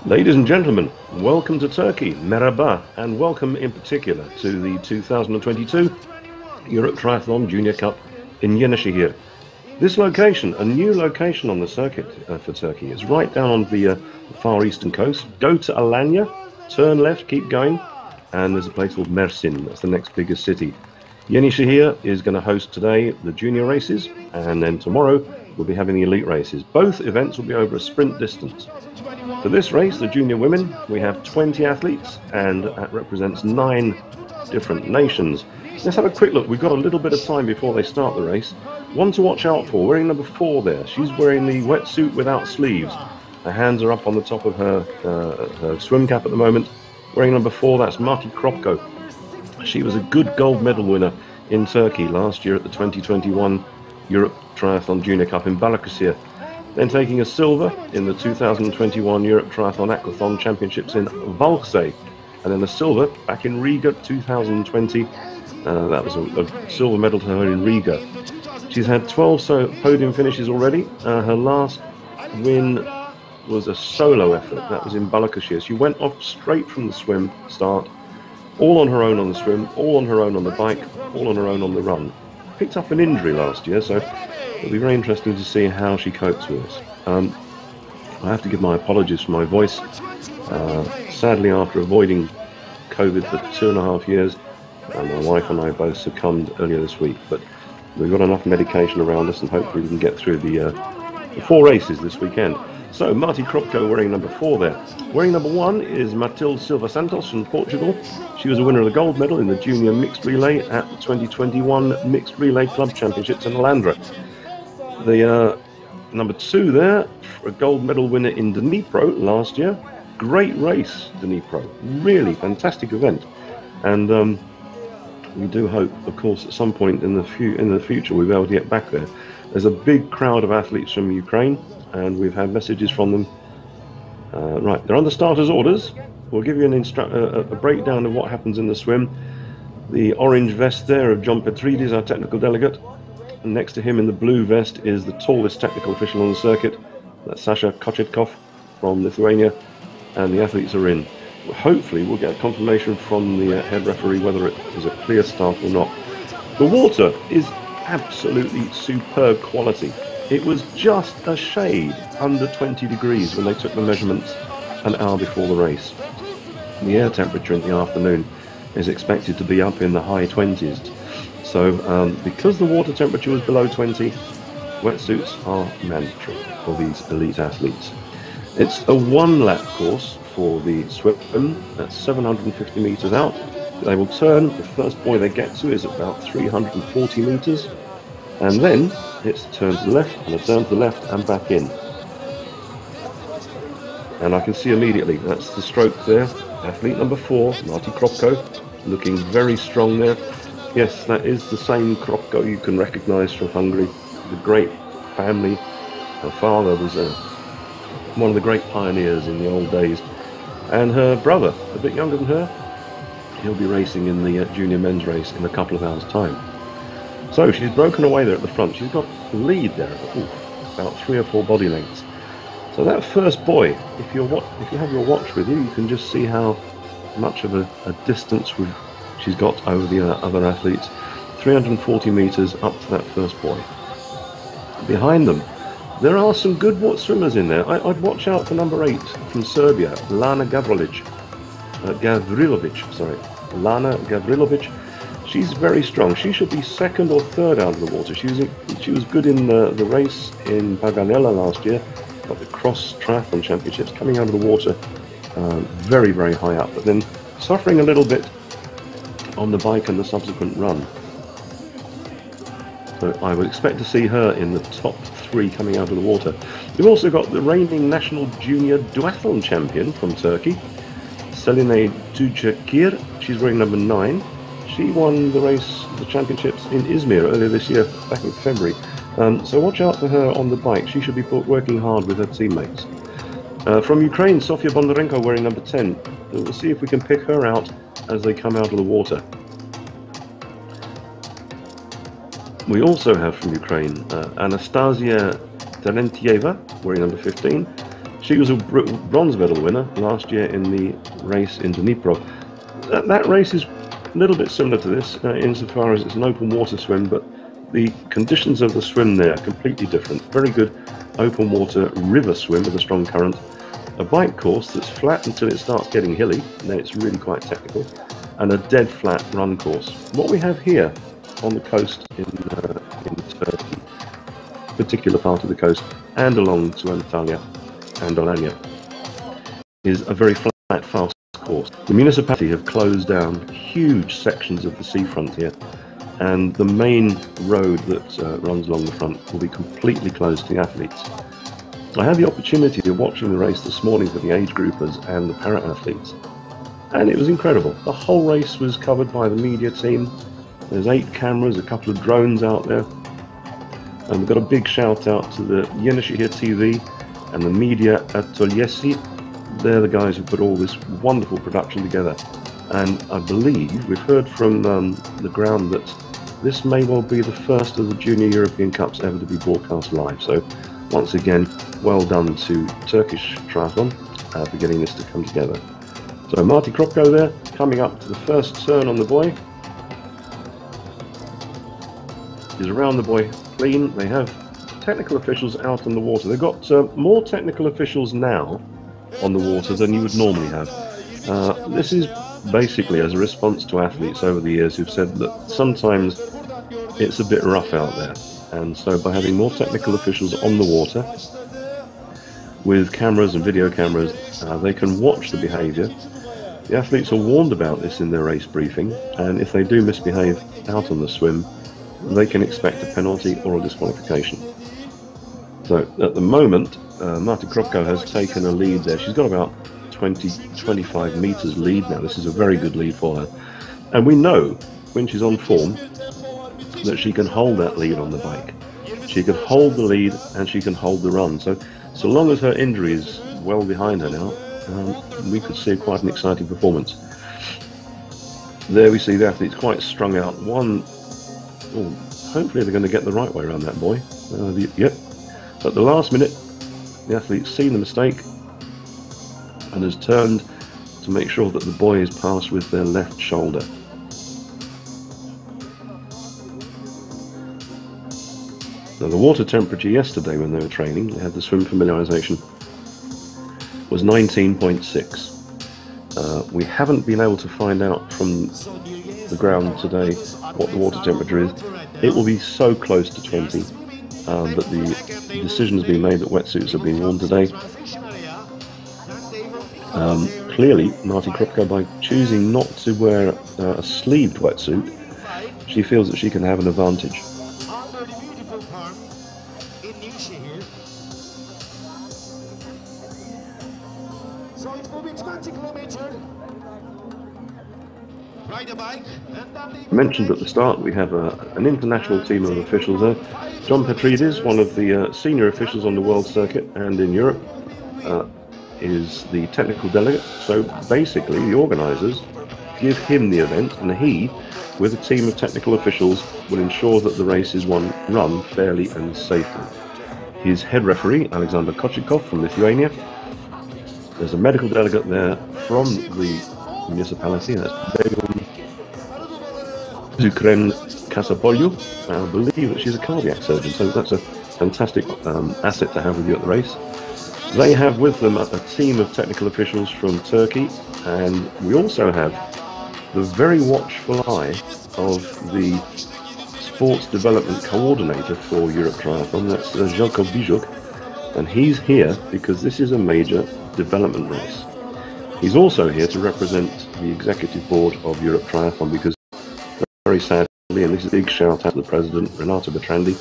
Ladies and gentlemen, welcome to Turkey, merhaba, and welcome in particular to the 2022 Europe Triathlon Junior Cup in Yenişehir. This location, a new location on the circuit for Turkey, is right down on the far eastern coast. Go to Alanya, turn left, keep going, and there's a place called Mersin. That's the next biggest city. Yenisehir is going to host today the junior races, and then tomorrow we'll be having the elite races. Both events will be over a sprint distance. For this race, the junior women, we have 20 athletes, and that represents 9 different nations. Let's have a quick look. We've got a little bit of time before they start the race. One to watch out for, wearing number 4 there. She's wearing the wetsuit without sleeves. Her hands are up on the top of her swim cap at the moment. Wearing number 4, that's Marti Kropko. She was a good gold medal winner in Turkey last year at the 2021 Europe Triathlon Junior Cup in Balıkesir. Then taking a silver in the 2021 Europe Triathlon Aquathon Championships in Valksay, and then a silver back in Riga 2020. That was a silver medal to her in Riga. She's had 12 podium finishes already. Her last win was a solo effort. That was in Balıkesir. She went off straight from the swim start, all on her own on the swim, all on her own on the bike, all on her own on the run. Picked up an injury last year, so it'll be very interesting to see how she copes with this. I have to give my apologies for my voice. Sadly, after avoiding COVID for 2.5 years, my wife and I both succumbed earlier this week, but we've got enough medication around us and hopefully we can get through the 4 races this weekend. So, Marti Kropko wearing number 4 there. Wearing number 1 is Matilde Silva Santos from Portugal. She was a winner of the gold medal in the junior mixed relay at the 2021 Mixed Relay Club Championships in Alandra. The number 2 there, a gold medal winner in Dnipro last year. Great race, Dnipro. Really fantastic event. And we do hope, of course, at some point in the future we'll be able to get back there. There's a big crowd of athletes from Ukraine, and we've had messages from them. Right, they're on the starters' orders. We'll give you a breakdown of what happens in the swim. The orange vest there of John Petridis, our technical delegate. And next to him in the blue vest is the tallest technical official on the circuit. That's Sasha Kochetkov from Lithuania. And the athletes are in. Hopefully we'll get confirmation from the head referee whether it is a clear start or not. The water is absolutely superb quality. It was just a shade under 20 degrees when they took the measurements an hour before the race. The air temperature in the afternoon is expected to be up in the high 20s. So because the water temperature was below 20, wetsuits are mandatory for these elite athletes. It's a 1-lap course for the swim. That's 750 meters out. They will turn. The first buoy they get to is about 340 meters. And then it's a turn to the left and a turn to the left and back in. And I can see immediately, that's the stroke there. Athlete number 4, Marti Kropko, looking very strong there. Yes, that is the same Kropko you can recognize from Hungary. The great family. Her father was one of the great pioneers in the old days. And her brother, a bit younger than her, he'll be racing in the junior men's race in a couple of hours' time. So she's broken away there at the front. She's got the lead there, about 3 or 4 body lengths. So that first buoy, if you have your watch with you, you can just see how much of a distance she's got over the other athletes. 340 meters up to that first buoy. Behind them, there are some good swimmers in there. I'd watch out for number 8 from Serbia, Lana Gavrilovic. Lana Gavrilovic. She's very strong. She should be 2nd or 3rd out of the water. She was good in the race in Paganella last year, got the cross triathlon championships, coming out of the water very, very high up, but then suffering a little bit on the bike and the subsequent run. So I would expect to see her in the top 3 coming out of the water. We've also got the reigning national junior duathlon champion from Turkey, Seline Tujekir. She's wearing number 9. She won the championships in Izmir earlier this year, back in February. So watch out for her on the bike. She should be working hard with her teammates. From Ukraine, Sofia Bondarenko wearing number 10. We'll see if we can pick her out as they come out of the water. We also have from Ukraine Anastasia Terentieva wearing number 15. She was a bronze medal winner last year in the race in Dnipro. That race is a little bit similar to this insofar as it's an open water swim, but the conditions of the swim there are completely different. Very good open water river swim with a strong current. A bike course that's flat until it starts getting hilly, then it's really quite technical, and a dead flat run course. What we have here on the coast in Turkey, particular part of the coast, and along to Antalya and Alanya, is a very flat, fast course. The municipality have closed down huge sections of the seafront here, and the main road that runs along the front will be completely closed to the athletes. I had the opportunity of watching the race this morning for the age groupers and the para-athletes, and it was incredible. The whole race was covered by the media team. There's 8 cameras, a couple of drones out there, and we've got a big shout out to the Yenisehir TV and the media Atölyesi. They're the guys who put all this wonderful production together, and I believe we've heard from the ground that this may well be the first of the Junior European Cups ever to be broadcast live. So once again, well done to Turkish Triathlon for getting this to come together. So Marty Kropko there, coming up to the first turn on the buoy. Is around the buoy clean. They have technical officials out on the water. They've got more technical officials now on the water than you would normally have. This is basically as a response to athletes over the years who've said that sometimes it's a bit rough out there, and so by having more technical officials on the water with cameras and video cameras, they can watch the behaviour. The athletes are warned about this in their race briefing, and if they do misbehave out on the swim, they can expect a penalty or a disqualification. So at the moment, Marta Kropko has taken a lead there. She's got about 20-25 metres lead now. This is a very good lead for her. And we know when she's on form that she can hold that lead on the bike. She can hold the lead and she can hold the run. So long as her injury is well behind her now, we could see quite an exciting performance. There we see the athletes quite strung out. Hopefully they're going to get the right way around that buoy. Yep. At the last minute, the athlete's seen the mistake and has turned to make sure that the buoy is passed with their left shoulder. Now the water temperature yesterday when they were training, they had the swim familiarisation, was 19.6. We haven't been able to find out from the ground today what the water temperature is. It will be so close to 20, but the decision has been made that wetsuits are being worn today. Clearly, Marty Kropko, by choosing not to wear a sleeved wetsuit, she feels that she can have an advantage. So it will be 20 kilometers. Ride a bike. I mentioned at the start we have an international team of officials there. John Petridis, one of the senior officials on the world circuit and in Europe, is the technical delegate. So basically the organisers give him the event, and he, with a team of technical officials, will ensure that the race is run fairly and safely. His head referee, Alexander Kochikov from Lithuania. There's a medical delegate there from the municipality, that's Begun Zukren Kasapoliu. I believe that she's a cardiac surgeon, so that's a fantastic asset to have with you at the race. They have with them a team of technical officials from Turkey, and we also have the very watchful eye of the sports development coordinator for Europe Triathlon, that's Jelko Bijuk, and he's here because this is a major development race. He's also here to represent the executive board of Europe Triathlon because very sadly, and this is a big shout out to the president, Renato Bertrandi.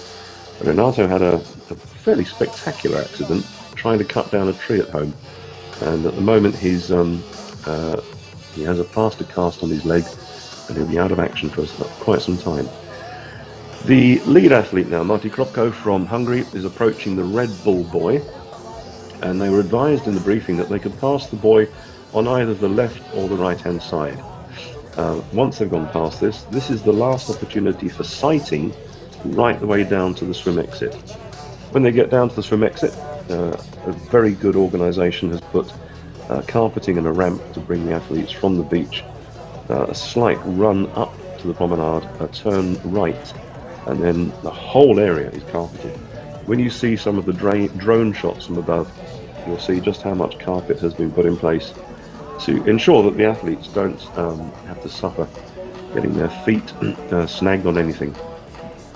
Renato had a fairly spectacular accident trying to cut down a tree at home, and at the moment he has a plaster cast on his leg and he'll be out of action for quite some time. The lead athlete now, Marty Kropko from Hungary, is approaching the Red Bull buoy. and they were advised in the briefing that they could pass the buoy on either the left or the right-hand side. Once they've gone past this, this is the last opportunity for sighting right the way down to the swim exit. When they get down to the swim exit, a very good organisation has put carpeting and a ramp to bring the athletes from the beach, a slight run up to the promenade, a turn right, and then the whole area is carpeted. When you see some of the drone shots from above, you'll see just how much carpet has been put in place to ensure that the athletes don't have to suffer getting their feet snagged on anything.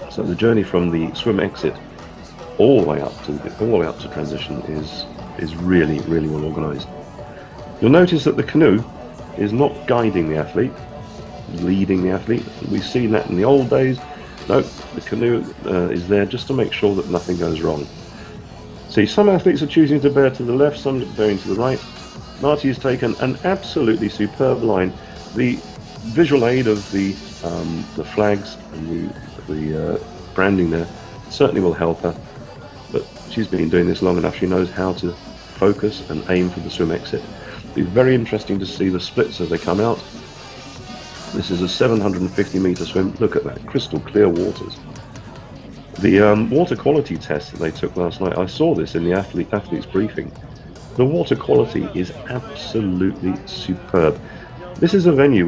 So the journey from the swim exit all the way up to transition is really well organised. You'll notice that the canoe is not guiding the athlete, leading the athlete. We've seen that in the old days. No, the canoe is there just to make sure that nothing goes wrong. See, some athletes are choosing to bear to the left, some bearing to the right. Marty has taken an absolutely superb line. The visual aid of the flags and the branding there certainly will help her, but she's been doing this long enough. She knows how to focus and aim for the swim exit. It'll be very interesting to see the splits as they come out. This is a 750-metre swim. Look at that, crystal clear waters. The water quality test that they took last night, I saw this in the athletes briefing. The water quality is absolutely superb. This is a venue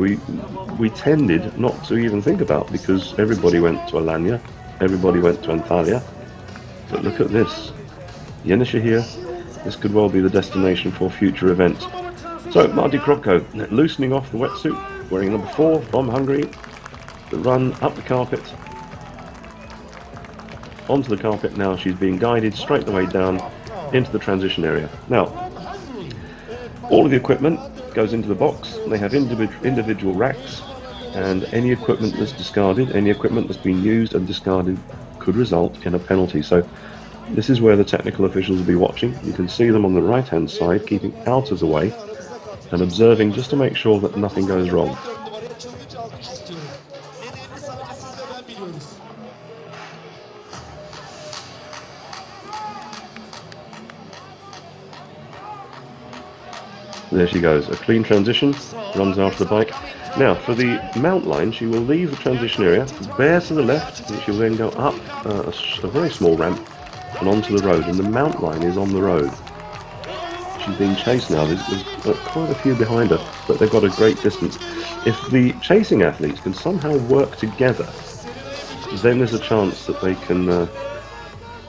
we tended not to even think about because everybody went to Alanya, everybody went to Antalya. But look at this, Yenisehir. This could well be the destination for future events. So Marty Kropko loosening off the wetsuit, wearing number 4 from Hungary. The run up the carpet, onto the carpet. Now she's being guided straight the way down into the transition area. Now, all of the equipment goes into the box. They have individual racks, and any equipment that's discarded, any equipment that's been used and discarded could result in a penalty. So this is where the technical officials will be watching. You can see them on the right hand side, keeping out of the way and observing just to make sure that nothing goes wrong. There she goes, a clean transition, runs after the bike. Now, for the mount line, she will leave the transition area, bear to the left, and she will then go up a very small ramp and onto the road, and the mount line is on the road. She's being chased now. There's quite a few behind her, but they've got a great distance. If the chasing athletes can somehow work together, then there's a chance that they can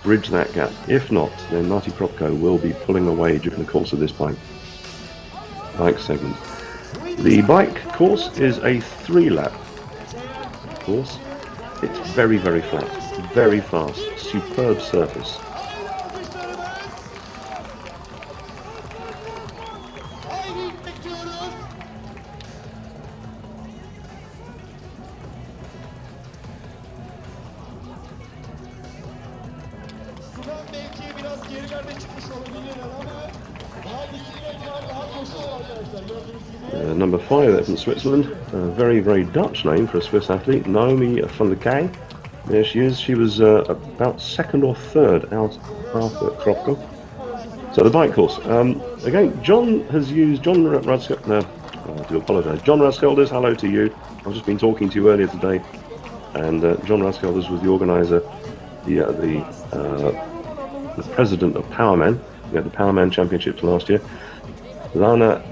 bridge that gap. If not, then Marty Kropko will be pulling away during the course of this bike segment. The bike course is a 3-lap course. It's very flat, very fast, superb surface. Number 5 there from Switzerland, a very Dutch name for a Swiss athlete, Naomi van der Kei. There she is. She was about 2nd or 3rd out after Kropko. So the bike course. Again, John Radskelders, I do apologise. John Radskelders, hello to you. I've just been talking to you earlier today, and John Radskelders was the organiser, the president of Powerman. We had the Powerman Championships last year. Lana,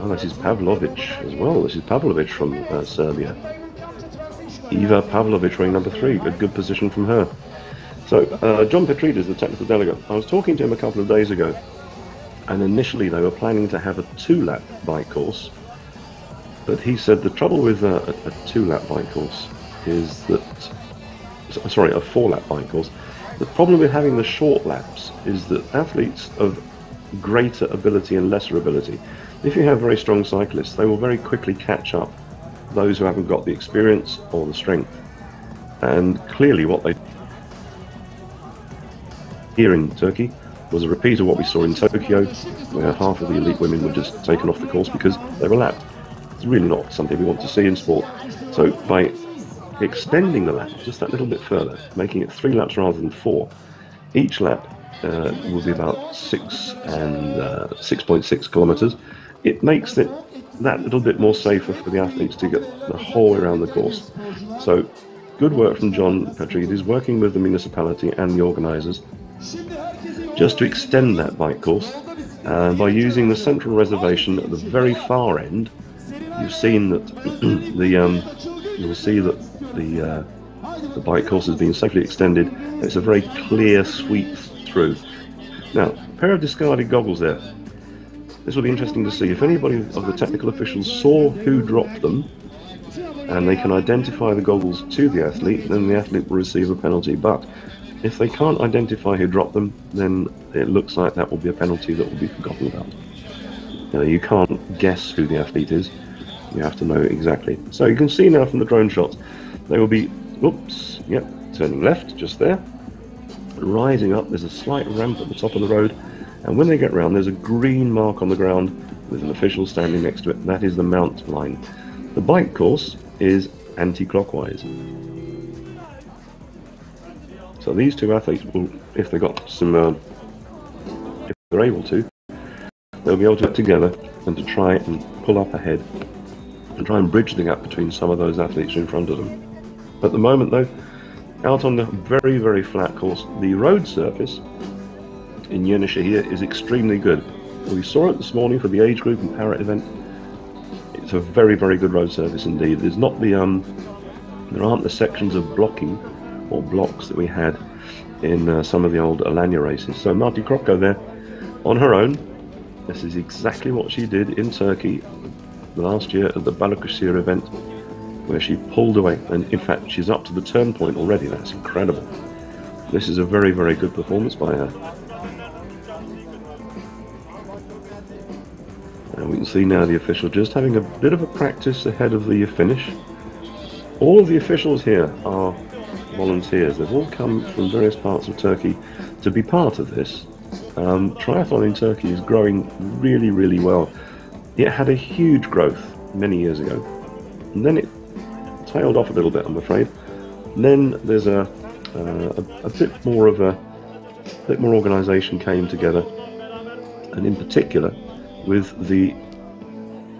this is Pavlovic as well. This is Pavlovic from Serbia. Eva Pavlovic wearing number 3. A good position from her. So John Petrides, the technical delegate. I was talking to him a couple of days ago, and initially they were planning to have a 2-lap bike course. But he said the trouble with a 2-lap bike course is that, sorry, a 4-lap bike course. The problem with having the short laps is that athletes of greater ability and lesser ability, if you have very strong cyclists, they will very quickly catch up those who haven't got the experience or the strength. And clearly what they here in Turkey was a repeat of what we saw in Tokyo, where half of the elite women were just taken off the course because they were lapped. It's really not something we want to see in sport. So by extending the lap just that little bit further, making it 3 laps rather than 4, each lap will be about 6.6 kilometers. It makes it that little bit more safer for the athletes to get the whole way around the course. So good work from John Petridis, working with the municipality and the organisers, just to extend that bike course by using the central reservation at the very far end. You've seen that you'll see that the bike course has been safely extended. It's a very clear sweep through. Now, a pair of discarded goggles there. This will be interesting to see. If anybody of the technical officials saw who dropped them, and they can identify the goggles to the athlete, then the athlete will receive a penalty. But if they can't identify who dropped them, then it looks like that will be a penalty that will be forgotten about. You can't guess who the athlete is. You have to know exactly. So you can see now from the drone shots, they will be, turning left just there, rising up. There's a slight ramp at the top of the road, and when they get round, there's a green mark on the ground with an official standing next to it. That is the mount line. The bike course is anti-clockwise. So these two athletes will, if they got some, if they're able to, they'll be able to get together and to try and pull up ahead and try and bridge the gap between some of those athletes in front of them. At the moment though, out on the very, very flat course, the road surface in Yenisehir is extremely good. We saw it this morning for the age group and parrot event. It's a very, very good road surface indeed. There's not the there aren't the sections of blocking or blocks that we had in some of the old Alanya races. So Marti Kroko there on her own. This is exactly what she did in Turkey last year at the Balıkesir event, where she pulled away, and in fact she's up to the turn point already. That's incredible. This is a very, very good performance by her. And we can see now the official just having a bit of a practice ahead of the finish. All of the officials here are volunteers. They've all come from various parts of Turkey to be part of this. Triathlon in Turkey is growing really, really well. It had a huge growth many years ago, and then it tailed off a little bit, I'm afraid. Then there's a bit more organisation came together, and in particular with the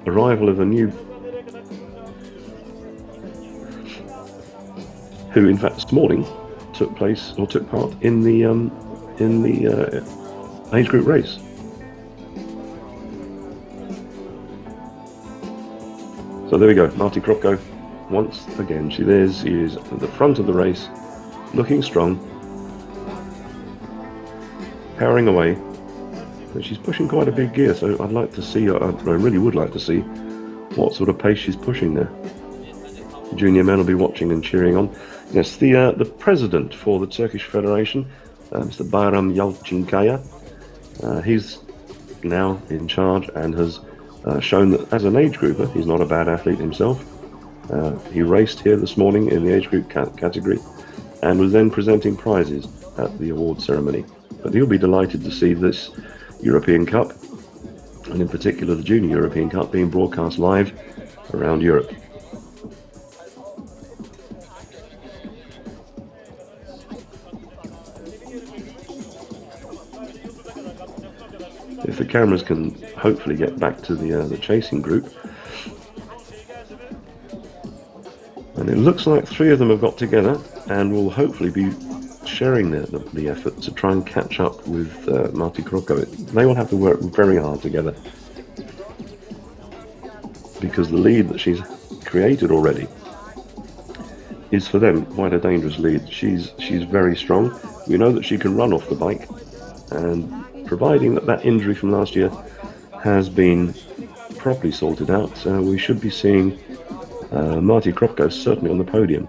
arrival of a new, who in fact this morning took part in the age group race. So there we go, Marti Kroko once again. She is at the front of the race, looking strong, powering away. But she's pushing quite a big gear, so I'd like to see, I really would like to see what sort of pace she's pushing there. The junior men will be watching and cheering on. Yes, the president for the Turkish Federation, Mr. Bayram Yalçınkaya, he's now in charge and has shown that as an age grouper, he's not a bad athlete himself. He raced here this morning in the age group category and was then presenting prizes at the award ceremony. But he'll be delighted to see this European Cup, and in particular the Junior European Cup, being broadcast live around Europe. If the cameras can hopefully get back to the chasing group. And it looks like three of them have got together and will hopefully be sharing the effort to try and catch up with Marti Kroko. They will have to work very hard together, because the lead that she's created already is for them quite a dangerous lead. She's very strong. We know that she can run off the bike, and providing that injury from last year has been properly sorted out, we should be seeing Marti Kroko certainly on the podium.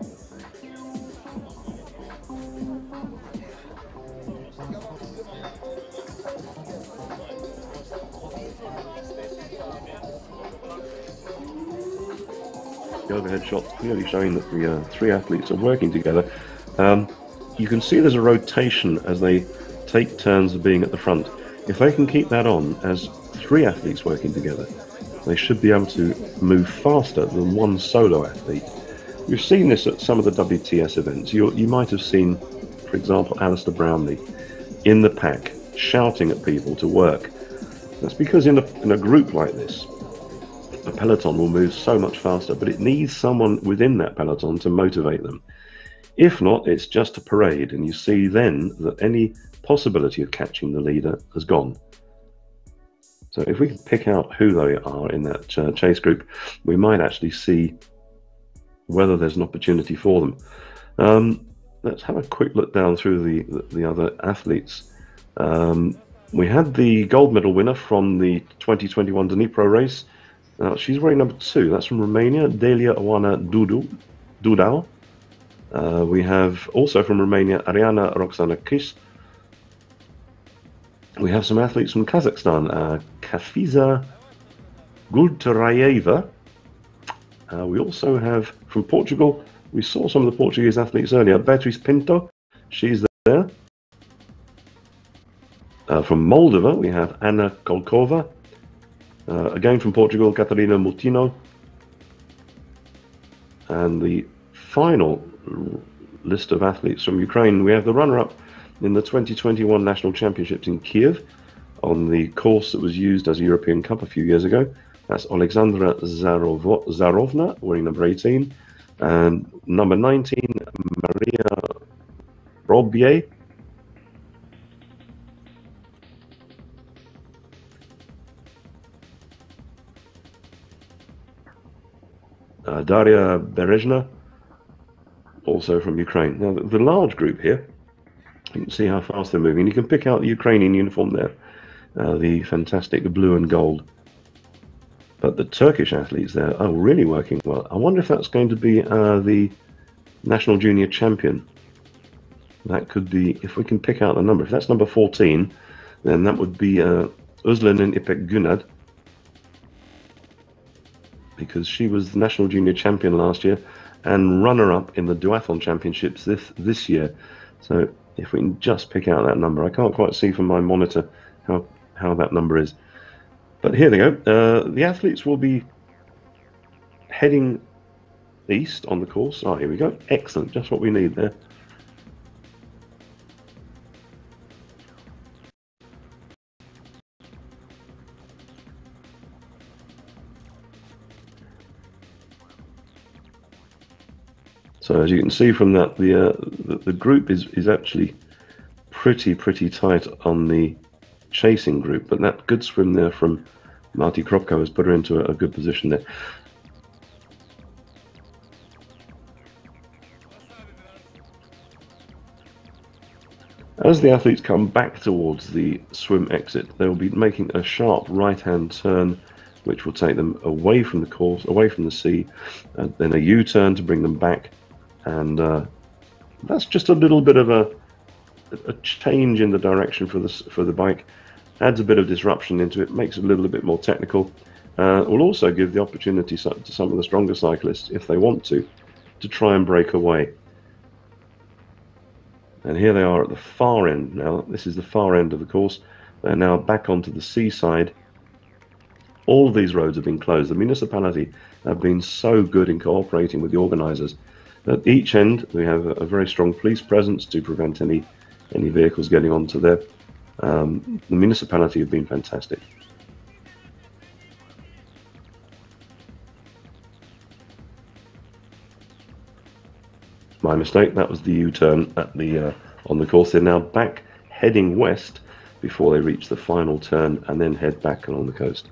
The overhead shot clearly showing that the three athletes are working together. You can see there's a rotation as they take turns of being at the front. If they can keep that on as three athletes working together, they should be able to move faster than one solo athlete. We've seen this at some of the WTS events. You might have seen, for example, Alistair Brownlee. in the pack, shouting at people to work. That's because in a group like this, a peloton will move so much faster, but it needs someone within that peloton to motivate them. If not, it's just a parade, and you see then that any possibility of catching the leader has gone. So if we can pick out who they are in that chase group, we might actually see whether there's an opportunity for them. Let's have a quick look down through the other athletes. We had the gold medal winner from the 2021 Dnipro race. She's wearing number 2. That's from Romania, Delia Oana Dudau. We have also from Romania, Ariana Roxana Kis. We have some athletes from Kazakhstan, Kafiza Gultarayeva. We also have from Portugal, we saw some of the Portuguese athletes earlier, Beatriz Pinto, she's there. From Moldova, we have Anna Kolkova. Again from Portugal, Catarina Mutino. And the final list of athletes from Ukraine, we have the runner-up in the 2021 National Championships in Kiev on the course that was used as a European Cup a few years ago. That's Alexandra Zarovna, wearing number 18, and number 19, Maria Robier. Daria Berezhna, also from Ukraine. Now, the large group here, you can see how fast they're moving. You can pick out the Ukrainian uniform there, the fantastic blue and gold. But the Turkish athletes there are really working well. I wonder if that's going to be the national junior champion. That could be, if we can pick out the number. If that's number 14, then that would be Özlem İpek Günad, because she was the national junior champion last year and runner-up in the duathlon championships this year. So if we can just pick out that number, I can't quite see from my monitor how that number is. But here they go. The athletes will be heading east on the course. Oh, here we go. Excellent. Just what we need there. So as you can see from that, the group is actually pretty tight on the chasing group, but that good swim there from Marty Kropko has put her into a good position there. As the athletes come back towards the swim exit, they will be making a sharp right-hand turn, which will take them away from the course, away from the sea, and then a U-turn to bring them back. And that's just a little bit of a change in the direction for the bike. Adds a bit of disruption into it, makes it a little bit more technical. Will also give the opportunity to some of the stronger cyclists, if they want to try and break away. And here they are at the far end now. This is the far end of the course. They're now back onto the seaside. All of these roads have been closed. The municipality have been so good in cooperating with the organisers. At each end, we have a very strong police presence to prevent any vehicles getting onto there. The municipality have been fantastic. My mistake. That was the U-turn at the on the course. They're now back heading west before they reach the final turn and then head back along the coast.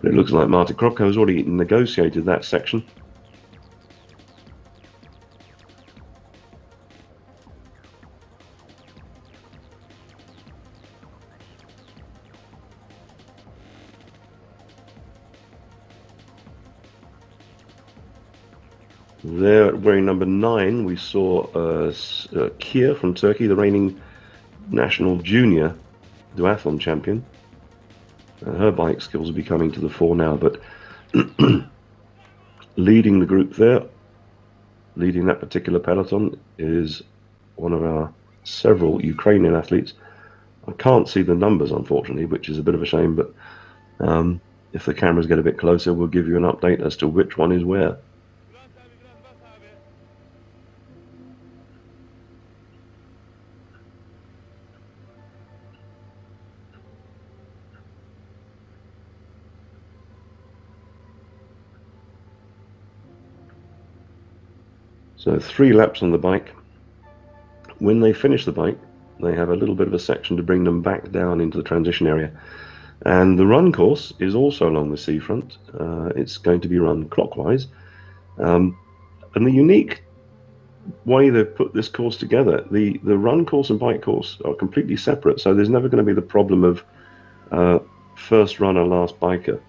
But it looks like Marty Kropko has already negotiated that section. There, wearing number 9, we saw Kia from Turkey, the reigning national junior duathlon champion. Her bike skills will be coming to the fore now, but leading the group there, leading that particular peloton, is one of our several Ukrainian athletes. I can't see the numbers, unfortunately, which is a bit of a shame, but if the cameras get a bit closer, we'll give you an update as to which one is where. So 3 laps on the bike. When they finish the bike, they have a little bit of a section to bring them back down into the transition area. And the run course is also along the seafront. It's going to be run clockwise. And the unique way they've put this course together, the run course and bike course are completely separate. So there's never going to be the problem of first runner, last biker,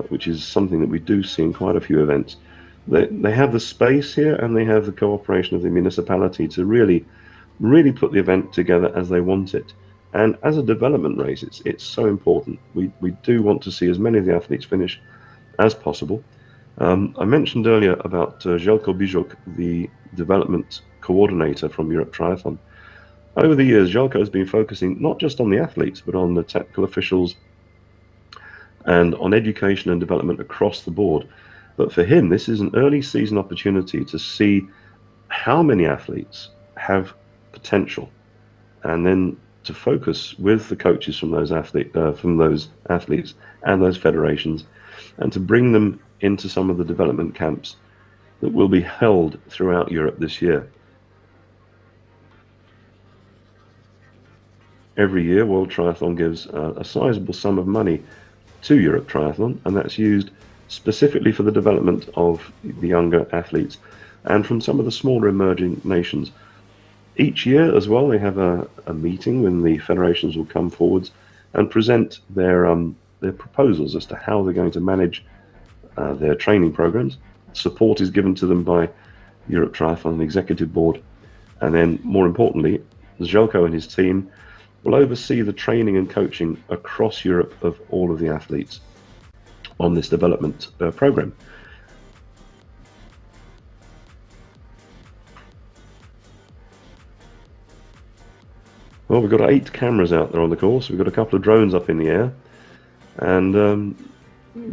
which is something that we do see in quite a few events. They have the space here, and they have the cooperation of the municipality to really put the event together as they want it. And as a development race, it's so important. We do want to see as many of the athletes finish as possible. I mentioned earlier about Željko Bijuk, the development coordinator from Europe Triathlon. Over the years, Željko has been focusing not just on the athletes, but on the technical officials and on education and development across the board. But for him, this is an early season opportunity to see how many athletes have potential, and then to focus with the coaches from those athletes and those federations, and to bring them into some of the development camps that will be held throughout Europe this year. Every year, World Triathlon gives a sizable sum of money to Europe Triathlon, and that's used specifically for the development of the younger athletes and from some of the smaller emerging nations. Each year as well, they have a meeting when the federations will come forwards and present their proposals as to how they're going to manage their training programs. Support is given to them by Europe Triathlon Executive Board, and then more importantly, Željko and his team will oversee the training and coaching across Europe of all of the athletes on this development program. Well, we've got 8 cameras out there on the course. We've got a couple of drones up in the air, and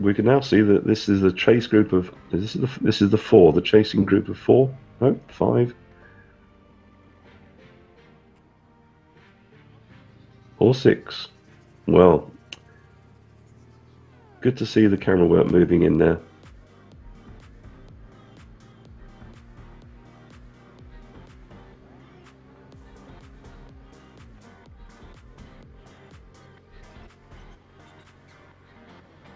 we can now see that this is the chase group of this is the 4, the chasing group of 4, no, 5, or 6. Well, good to see the camera work moving in there.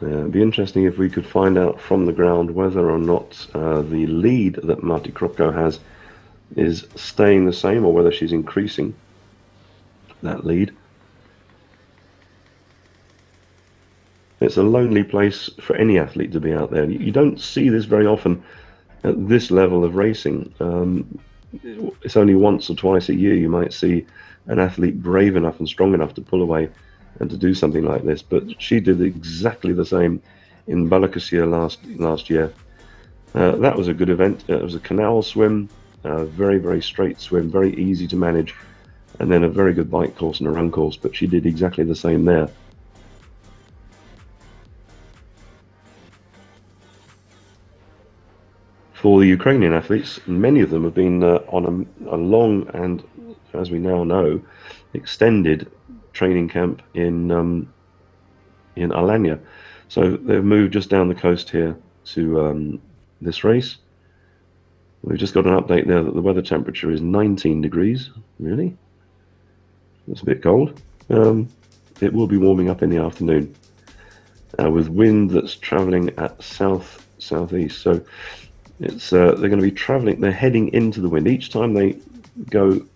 It'd be interesting if we could find out from the ground whether or not the lead that Marti Kropko has is staying the same, or whether she's increasing that lead. It's a lonely place for any athlete to be out there. You don't see this very often at this level of racing. It's only once or twice a year you might see an athlete brave enough and strong enough to pull away and to do something like this, but she did exactly the same in Balıkesir last year. That was a good event. It was a canal swim, very, very straight swim, very easy to manage, and then a very good bike course and a run course, but she did exactly the same there. For the Ukrainian athletes, many of them have been on a long and, as we now know, extended training camp in Alanya. So they've moved just down the coast here to this race. We've just got an update there that the weather temperature is 19 degrees. Really? That's a bit cold. It will be warming up in the afternoon with wind that's traveling at southeast. So it's they're going to be traveling. They're heading into the wind each time they go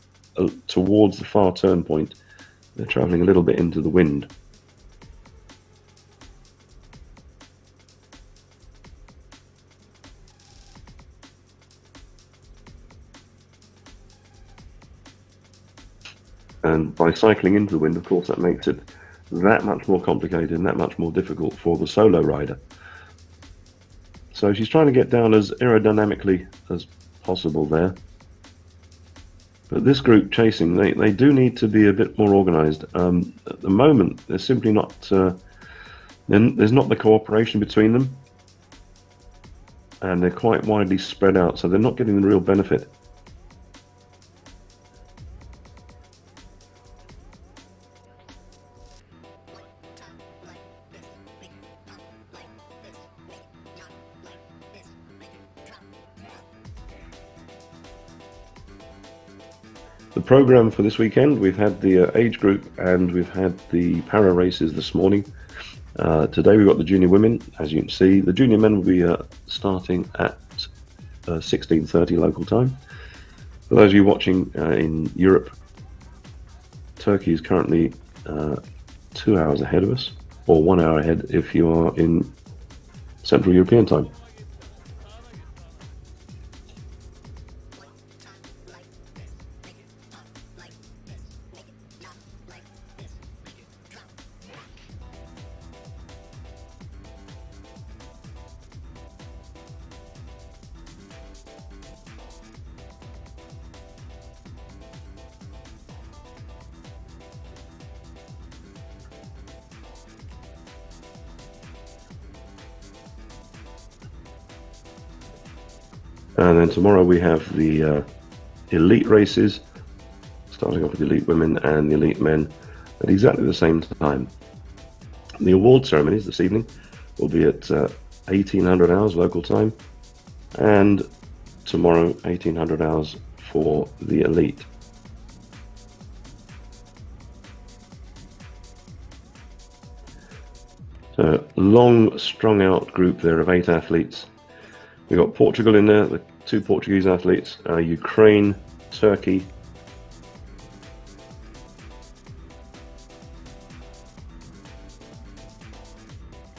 towards the far turn point. They're traveling a little bit into the wind. And by cycling into the wind, of course, that makes it that much more complicated and that much more difficult for the solo rider. So she's trying to get down as aerodynamically as possible there. But this group chasing, they do need to be a bit more organized. At the moment, there's simply not, there's not the cooperation between them. And they're quite widely spread out, so they're not getting the real benefit. The program for this weekend, we've had the age group and we've had the para races this morning. Today we've got the junior women. As you can see, the junior men will be starting at 16:30 local time. For those of you watching in Europe, Turkey is currently 2 hours ahead of us, or 1 hour ahead if you are in Central European time. And then tomorrow we have the elite races, starting off with the elite women and the elite men at exactly the same time. The award ceremonies this evening will be at 1800 hours local time, and tomorrow 1800 hours for the elite. So long, strung out group there of 8 athletes. We've got Portugal in there, the 2 Portuguese athletes, Ukraine, Turkey.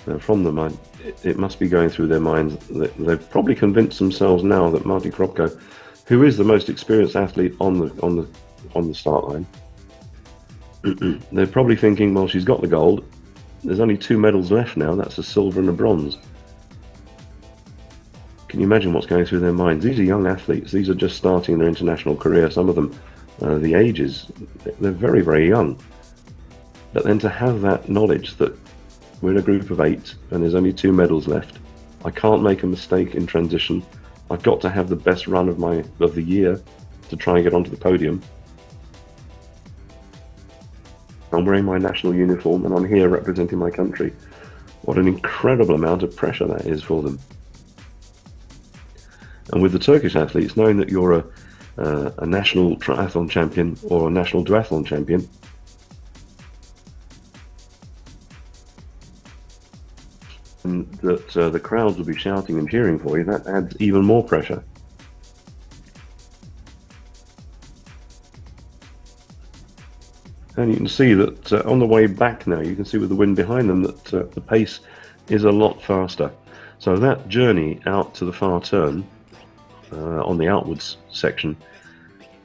Now from them, it must be going through their minds that they've probably convinced themselves now that Marti Kropko, who is the most experienced athlete on the start line, they're probably thinking, well, she's got the gold. There's only 2 medals left now. That's a silver and a bronze. Can you imagine what's going through their minds? These are young athletes. These are just starting their international career. Some of them, the ages, they're very, very young. But then to have that knowledge that we're in a group of 8 and there's only 2 medals left. I can't make a mistake in transition. I've got to have the best run of the year to try and get onto the podium. I'm wearing my national uniform and I'm here representing my country. What an incredible amount of pressure that is for them. And with the Turkish athletes, knowing that you're a national triathlon champion or a national duathlon champion, and that the crowds will be shouting and cheering for you, that adds even more pressure. And you can see that on the way back now, you can see with the wind behind them that the pace is a lot faster. So that journey out to the far turn, on the outwards section,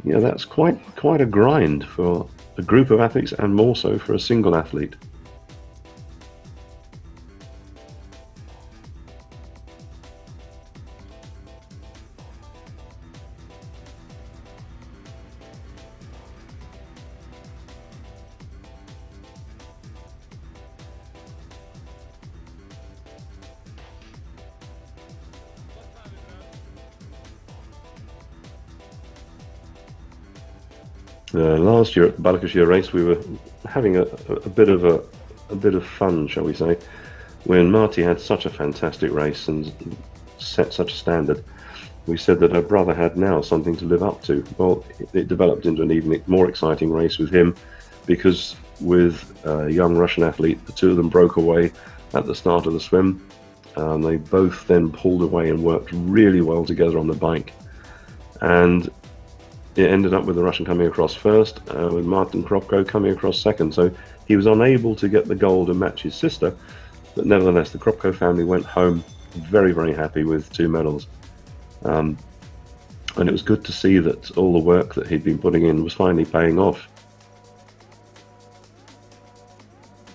that's quite a grind for a group of athletes and more so for a single athlete. Last year at the Balıkesir race, we were having a bit of fun, shall we say, when Marti had such a fantastic race and set such a standard. We said that her brother had now something to live up to. Well, it developed into an even more exciting race with him, because with a young Russian athlete, the 2 of them broke away at the start of the swim. They both then pulled away and worked really well together on the bike. And it ended up with the Russian coming across first, with Martin Kropko coming across second. So he was unable to get the gold and match his sister, but nevertheless the Kropko family went home very, very happy with 2 medals. And it was good to see that all the work that he'd been putting in was finally paying off.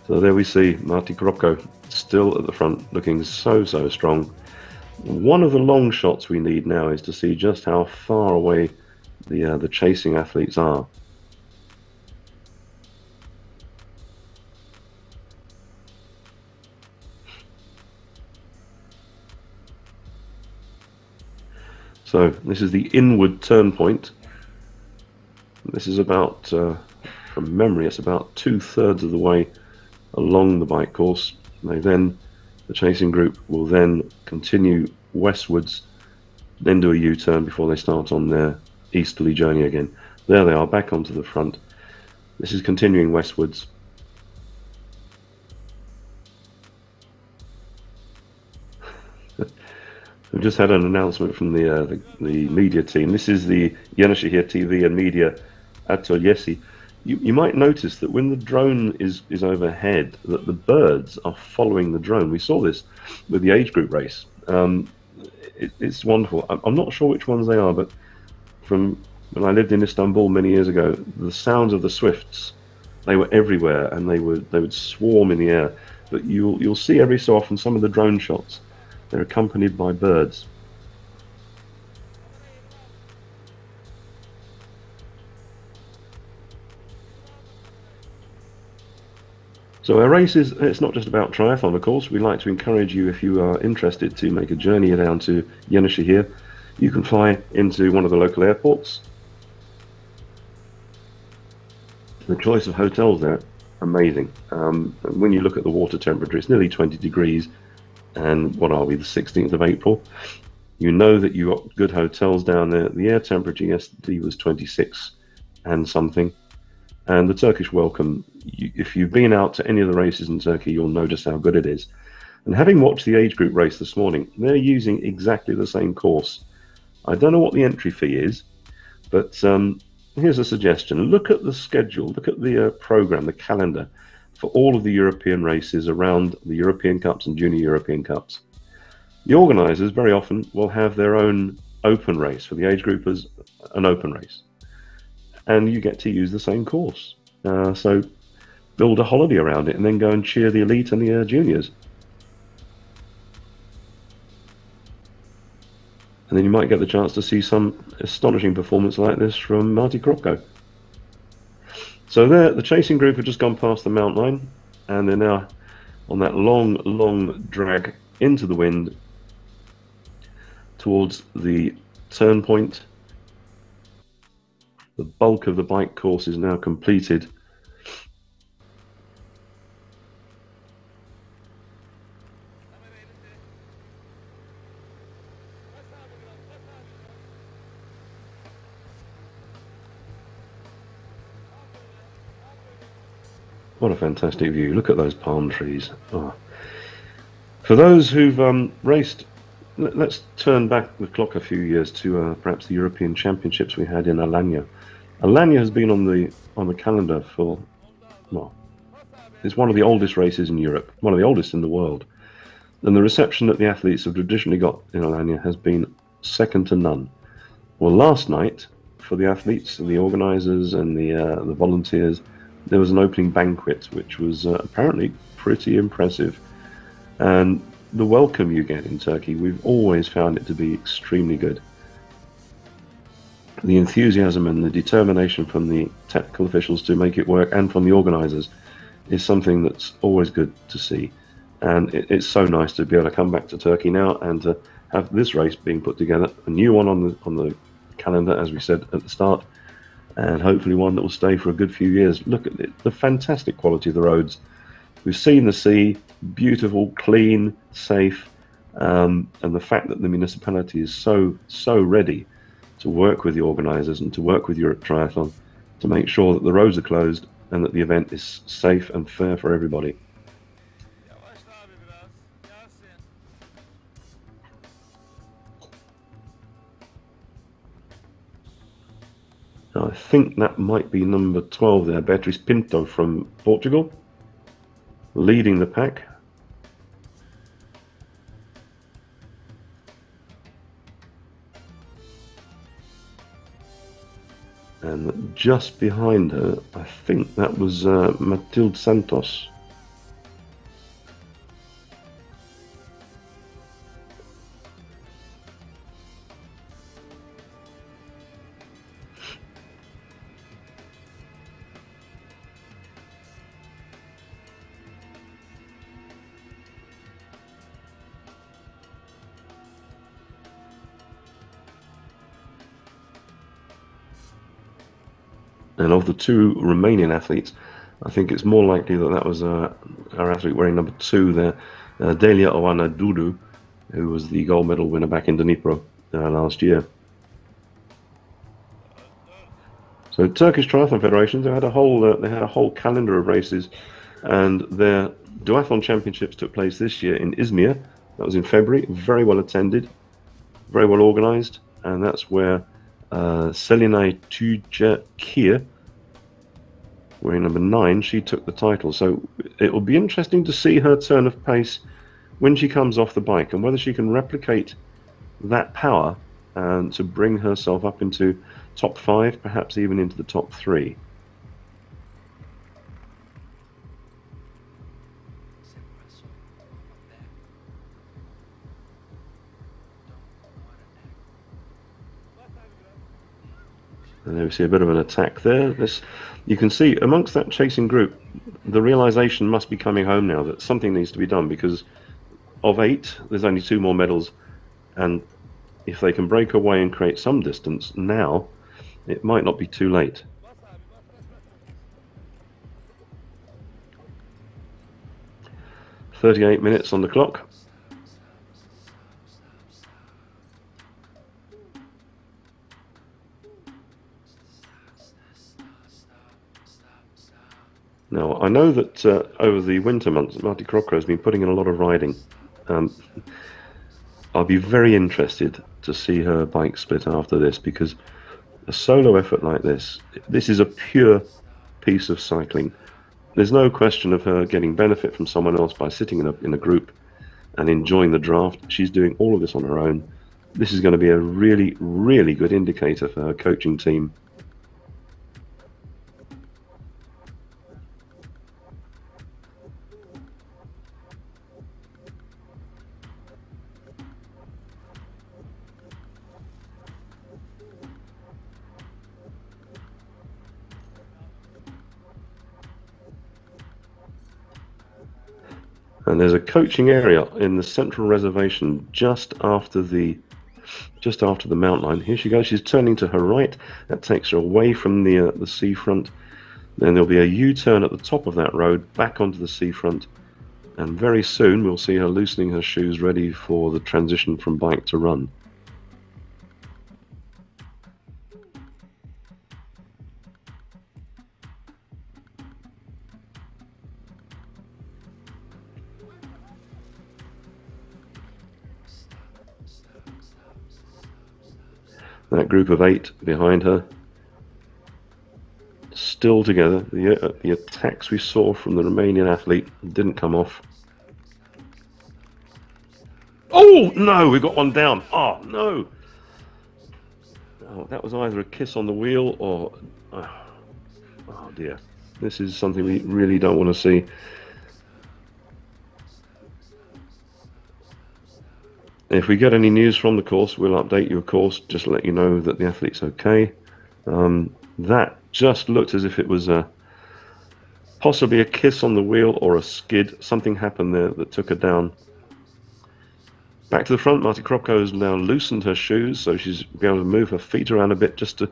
So there we see Marti Kropko still at the front, looking so strong. One of the long shots we need now is to see just how far away the chasing athletes are. So this is the inward turn point. This is about, from memory, it's about 2/3 of the way along the bike course. The chasing group will then continue westwards, then do a U-turn before they start on their easterly journey again. There they are, back onto the front. This is continuing westwards. We've just had an announcement from the media team. This is the Yenişehir TV and media atölyesi. You might notice that when the drone is overhead, that the birds are following the drone. We saw this with the age group race. It's wonderful. I'm not sure which ones they are, but from when I lived in Istanbul many years ago, the sounds of the swifts, they were everywhere, and they would swarm in the air. But you'll see every so often some of the drone shots, they're accompanied by birds. So our race is, it's not just about triathlon, of course. We like to encourage you, if you are interested, to make a journey down to Yenisehir. You can fly into one of the local airports. The choice of hotels there, amazing. When you look at the water temperature, it's nearly 20 degrees. And what are we, the 16th of April? You know that you got good hotels down there. The air temperature yesterday was 26 and something. And the Turkish welcome, if you've been out to any of the races in Turkey, you'll know just how good it is. And having watched the age group race this morning, they're using exactly the same course. I don't know what the entry fee is, but here's a suggestion. Look at the schedule, look at the program, the calendar for all of the European races around the European Cups and Junior European Cups. The organisers very often will have their own open race for the age groupers, an open race. And you get to use the same course. So build a holiday around it and then go and cheer the elite and the juniors. And then you might get the chance to see some astonishing performance like this from Marty Krocko. So there, the chasing group have just gone past the mountain line, and they're now on that long drag into the wind towards the turn point. The bulk of the bike course is now completed. What a fantastic view. Look at those palm trees. Oh. For those who've raced, let's turn back the clock a few years to perhaps the European Championships we had in Alanya. Alanya has been on the calendar for, well, it's one of the oldest races in Europe, one of the oldest in the world. And the reception that the athletes have traditionally got in Alanya has been second to none. Well, last night, for the athletes and the organisers and the volunteers, there was an opening banquet, which was apparently pretty impressive. And the welcome you get in Turkey, we've always found it to be extremely good. The enthusiasm and the determination from the technical officials to make it work, and from the organisers, is something that's always good to see. And it's so nice to be able to come back to Turkey now and to have this race being put together, a new one on the calendar, as we said at the start, and hopefully one that will stay for a good few years. Look at it, the fantastic quality of the roads. We've seen the sea, beautiful, clean, safe, and the fact that the municipality is so ready to work with the organisers and to work with Europe Triathlon to make sure that the roads are closed and that the event is safe and fair for everybody. Now, I think that might be number 12 there, Beatriz Pinto from Portugal, leading the pack. And just behind her, I think that was Matilde Santos. And of the two Romanian athletes, I think it's more likely that that was our athlete wearing number 2 there, Delia Oana Dudu, who was the gold medal winner back in Dnipro last year. So Turkish Triathlon Federation, they had a whole calendar of races, and their duathlon championships took place this year in Izmir. That was in February. Very well attended, very well organised, and that's where Selinay Tücekir, wearing number 9, she took the title. So it will be interesting to see her turn of pace when she comes off the bike, and whether she can replicate that power and to bring herself up into top 5, perhaps even into the top 3. And there we see a bit of an attack there. You can see amongst that chasing group, the realization must be coming home now that something needs to be done, because of 8, there's only 2 more medals, and if they can break away and create some distance now, it might not be too late. "38 minutes on the clock. Now, I know that over the winter months, Marty Crocker has been putting in a lot of riding. I'll be very interested to see her bike split after this, because a solo effort like this is a pure piece of cycling. There's no question of her getting benefit from someone else by sitting in a group and enjoying the draft. She's doing all of this on her own. This is going to be a really, really good indicator for her coaching team. And there's a coaching area in the central reservation just after the mountain line. Here she goes. She's turning to her right. That takes her away from the seafront. Then there'll be a U-turn at the top of that road back onto the seafront. And very soon we'll see her loosening her shoes, ready for the transition from bike to run. That group of 8 behind her, still together. The attacks we saw from the Romanian athlete didn't come off. Oh no, we got one down. Oh no. Oh, that was either a kiss on the wheel or oh dear. This is something we really don't want to see. If we get any news from the course, we'll update you, of course, just to let you know that the athlete's okay. That just looked as if it was possibly a kiss on the wheel or a skid. Something happened there that took her down. Back to the front, Marty Kropko has now loosened her shoes, so she's be able to move her feet around a bit just to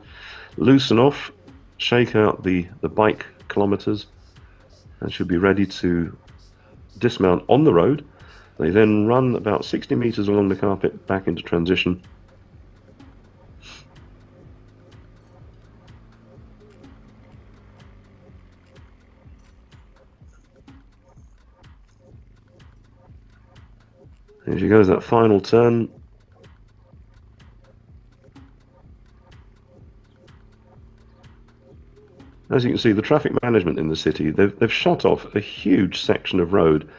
loosen off, shake out the bike kilometers, and she'll be ready to dismount on the road. They then run about 60 meters along the carpet back into transition. Here she goes, that final turn. As you can see, the traffic management in the city, they've shut off a huge section of road,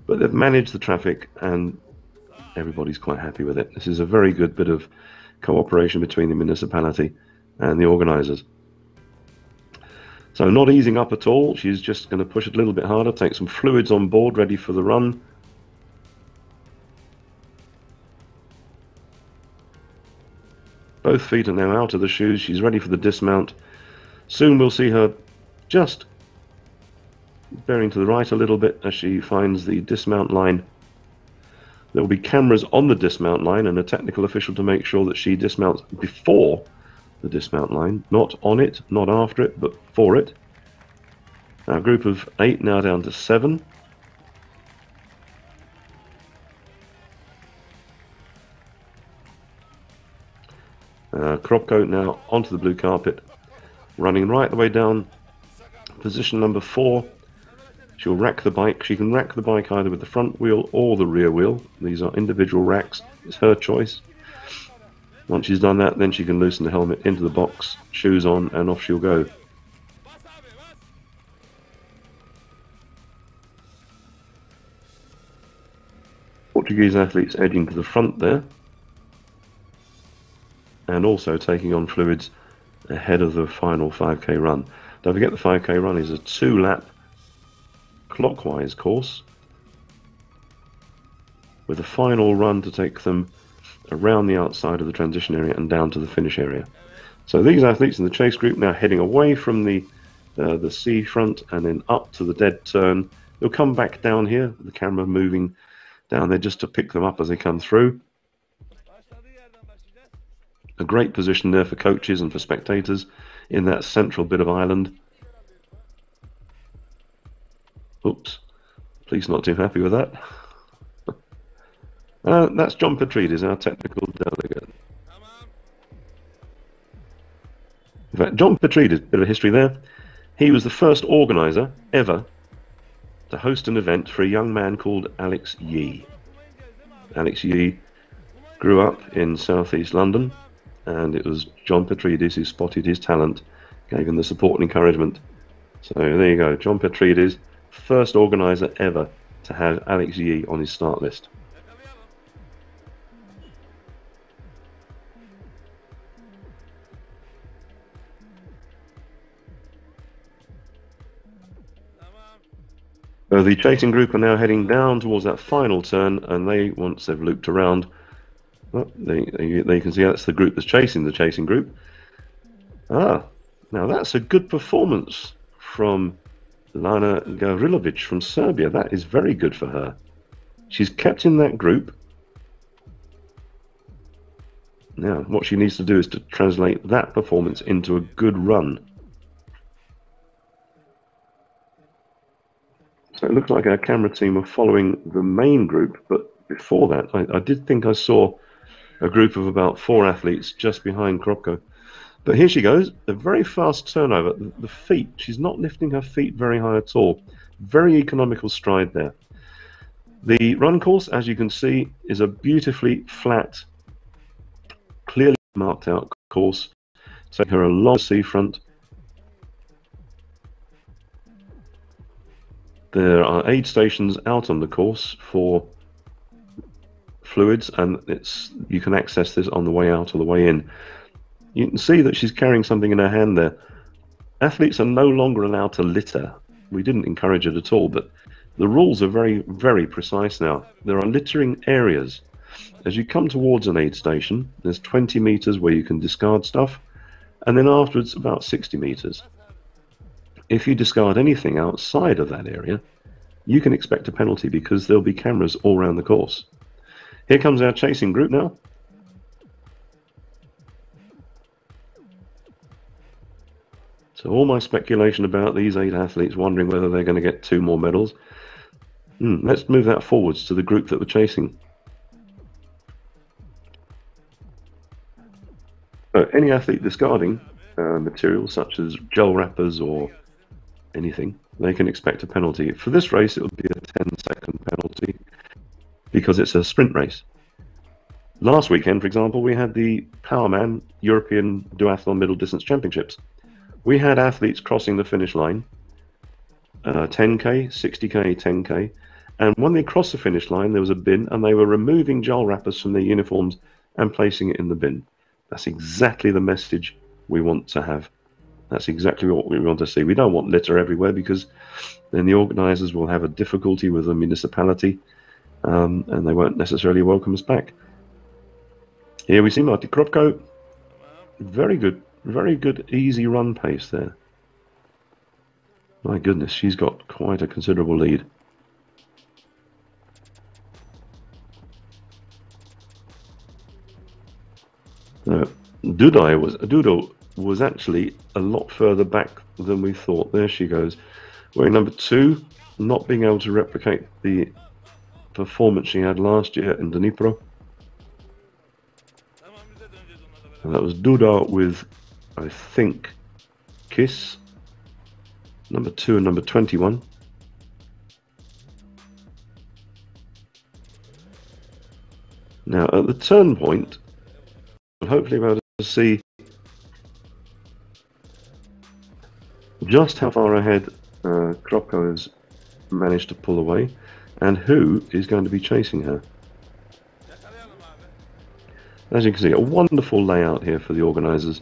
but they've managed the traffic and everybody's quite happy with it. This is a very good bit of cooperation between the municipality and the organisers. So not easing up at all. She's just going to push it a little bit harder, take some fluids on board, ready for the run. Both feet are now out of the shoes. She's ready for the dismount. Soon we'll see her just bearing to the right a little bit as she finds the dismount line. There will be cameras on the dismount line and a technical official to make sure that she dismounts before the dismount line, not on it, not after it, but for it. Our group of 8 now down to 7. Crop coat now onto the blue carpet. running right the way down. Position number 4. She'll rack the bike. She can rack the bike either with the front wheel or the rear wheel. These are individual racks. It's her choice. Once she's done that, then she can loosen the helmet into the box, shoes on, and off she'll go. Portuguese athletes edging to the front there, and also taking on fluids ahead of the final 5k run. Don't forget the 5k run is a 2-lap clockwise course with a final run to take them around the outside of the transition area and down to the finish area. So these athletes in the chase group now heading away from the sea front and then up to the dead turn. They'll come back down here, the camera moving down there just to pick them up as they come through. A great position there for coaches and for spectators in that central bit of island. Oops, police not too happy with that. That's John Petridis, our technical delegate. In fact, John Petridis, bit of history there. He was the first organiser ever to host an event for a young man called Alex Yee. Alex Yee grew up in southeast London, and it was John Petridis who spotted his talent, gave him the support and encouragement. So there you go, John Petridis, first organiser ever to have Alex Yee on his start list. The chasing group are now heading down towards that final turn, and they, once they've looped around, well, they can see that's the group that's chasing the chasing group. Now that's a good performance from Lana Gavrilovic from Serbia. That is very good for her. She's kept in that group. Now, what she needs to do is to translate that performance into a good run. So it looks like our camera team are following the main group, but before that, I did think I saw a group of about 4 athletes just behind Kropko. But here she goes, a very fast turnover. The feet, she's not lifting her feet very high at all. Very economical stride there. The run course, as you can see, is a beautifully flat, clearly marked out course. Taking her along the seafront. There are aid stations out on the course for fluids, and you can access this on the way out or the way in. You can see that she's carrying something in her hand there. Athletes are no longer allowed to litter. We didn't encourage it at all, but the rules are very, very precise now. There are littering areas. As you come towards an aid station, there's 20 meters where you can discard stuff, and then afterwards about 60 meters. If you discard anything outside of that area, you can expect a penalty because there'll be cameras all around the course. Here comes our chasing group now. So all my speculation about these 8 athletes wondering whether they're going to get 2 more medals. Let's move that forwards to the group that we're chasing. So any athlete discarding materials such as gel wrappers or anything, they can expect a penalty. For this race, it will be a 10-second penalty because it's a sprint race. Last weekend, for example, we had the Powerman European Duathlon Middle Distance Championships. We had athletes crossing the finish line, 10k, 60k, 10k, and when they crossed the finish line, there was a bin, and they were removing gel wrappers from their uniforms and placing it in the bin. That's exactly the message we want to have. That's exactly what we want to see. We don't want litter everywhere because then the organisers will have a difficulty with the municipality and they won't necessarily welcome us back. Here we see Marty Kropko. Very good, easy run pace there. My goodness, she's got quite a considerable lead. Dudo was actually a lot further back than we thought. There she goes. Wearing number 2, not being able to replicate the performance she had last year in Dnipro. And that was Duda with, I think, Kiss, number 2 and number 21. Now at the turn point, we'll hopefully be able to see just how far ahead Kropko has managed to pull away and who is going to be chasing her. As you can see, a wonderful layout here for the organisers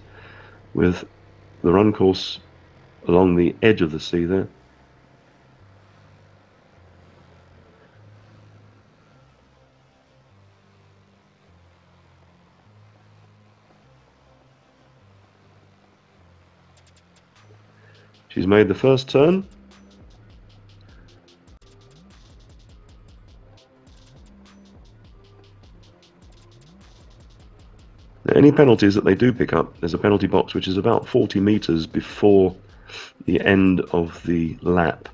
with the run course along the edge of the sea there. She's made the first turn. Now, any penalties that they do pick up, there's a penalty box which is about 40 metres before the end of the lap.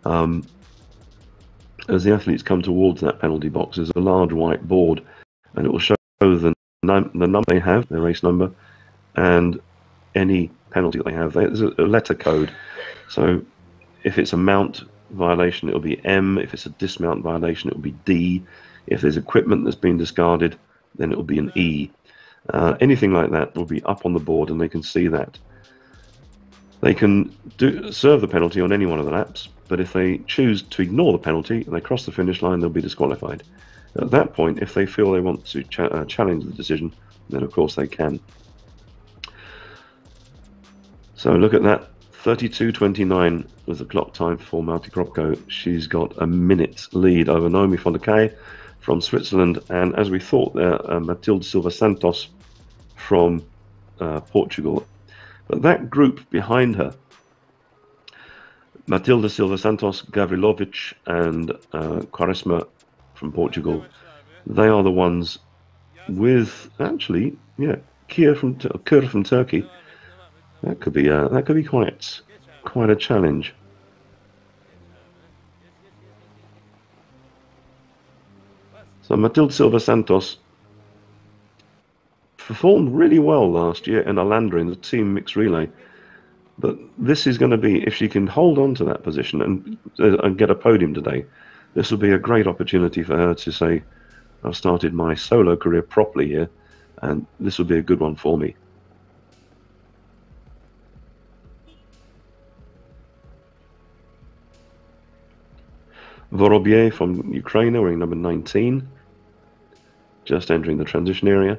As the athletes come towards that penalty box, there's a large white board and it will show the number they have, their race number, and any penalty that they have. There's a letter code. So if it's a mount violation, it'll be M. If it's a dismount violation, it'll be D. If there's equipment that's been discarded, then it'll be an E. Anything like that will be up on the board and they can see that. They can serve the penalty on any one of the laps, but if they choose to ignore the penalty and they cross the finish line, they'll be disqualified. At that point, if they feel they want to challenge the decision, then of course they can. So look at that, 32:29 was the clock time for Marti Kropko. She's got a minute's lead over Naomi van der Kay from Switzerland, and as we thought there, Matilde Silva Santos from Portugal. But that group behind her, Matilde Silva Santos, Gavrilovic and Quaresma from Portugal, they are the ones with, actually, yeah, Kür from Turkey. That could be quite a challenge. So Matilde Silva Santos performed really well last year in Alandra in the team mixed relay, but this is going to be, if she can hold on to that position and get a podium today, this will be a great opportunity for her to say, I've started my solo career properly here, and this will be a good one for me. Vorobier from Ukraine, wearing number 19, just entering the transition area.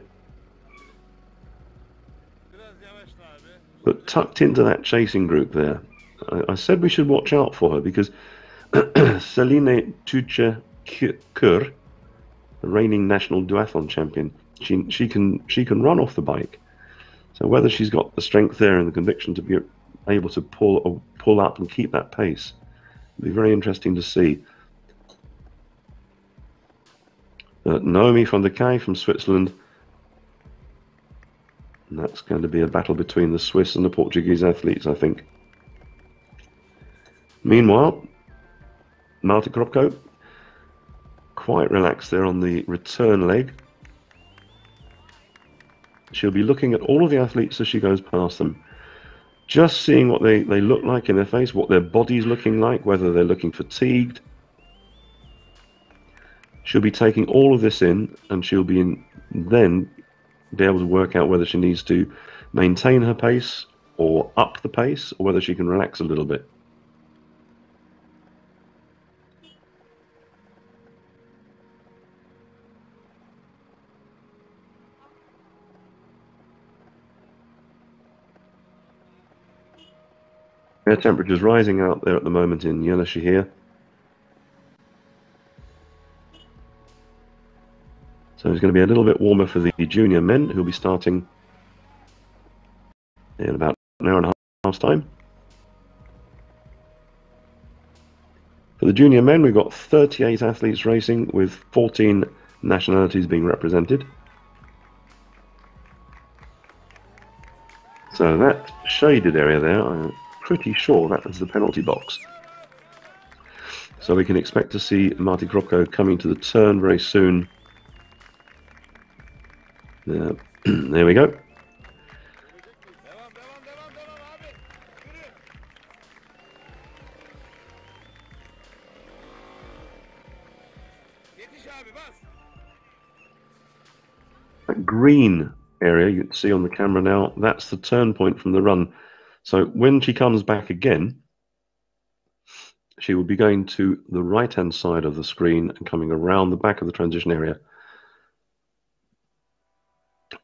But tucked into that chasing group there, I said we should watch out for her because Celine Tuche-Kur, the reigning national duathlon champion, she can run off the bike. So whether she's got the strength there and the conviction to be able to pull up and keep that pace, it'll be very interesting to see. Naomi van der Kay from Switzerland. And that's going to be a battle between the Swiss and the Portuguese athletes, I think. Meanwhile, Marti Kropko, quite relaxed there on the return leg. She'll be looking at all of the athletes as she goes past them, just seeing what they look like in their face, what their body's looking like, whether they're looking fatigued. She'll be taking all of this in, and she'll be then be able to work out whether she needs to maintain her pace or up the pace, or whether she can relax a little bit. Air temperature's rising out there at the moment in Yenisehir. So it's going to be a little bit warmer for the junior men, who'll be starting in about an hour and a half's time. For the junior men, we've got 38 athletes racing with 14 nationalities being represented. So that shaded area there, I'm pretty sure that is the penalty box. So we can expect to see Marti Kropko coming to the turn very soon. There we go. That green area you can see on the camera now, that's the turn point from the run. So when she comes back again, she will be going to the right-hand side of the screen and coming around the back of the transition area.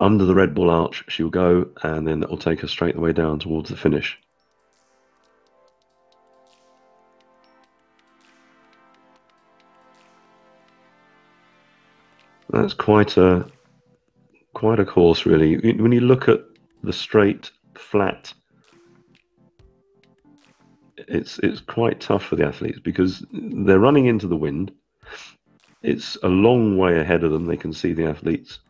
Under the Red Bull arch, she'll go, and then that will take her straight the way down towards the finish. That's quite a course, really. When you look at the straight, flat, it's quite tough for the athletes because they're running into the wind. It's a long way ahead of them. They can see the athletes.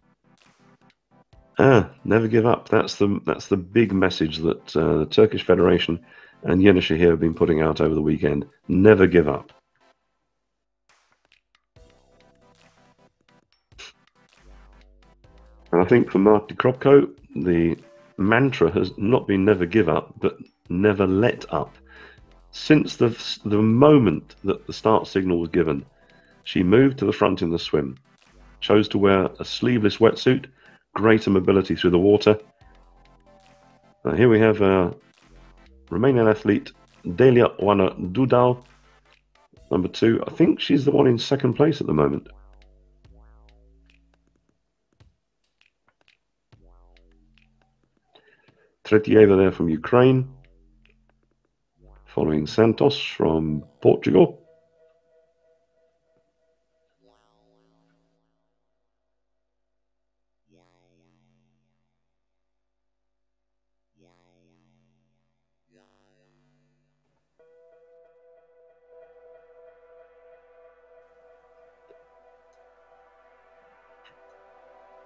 Never give up. That's the big message that the Turkish Federation and Yenişehir have been putting out over the weekend. Never give up. And I think for Marty Kropko, the mantra has not been never give up, but never let up. Since the moment that the start signal was given, she moved to the front in the swim, chose to wear a sleeveless wetsuit, greater mobility through the water. Here we have Romanian athlete Delia Oana Dudal, number 2. I think she's the one in second place at the moment. Tretieva there from Ukraine, following Santos from Portugal.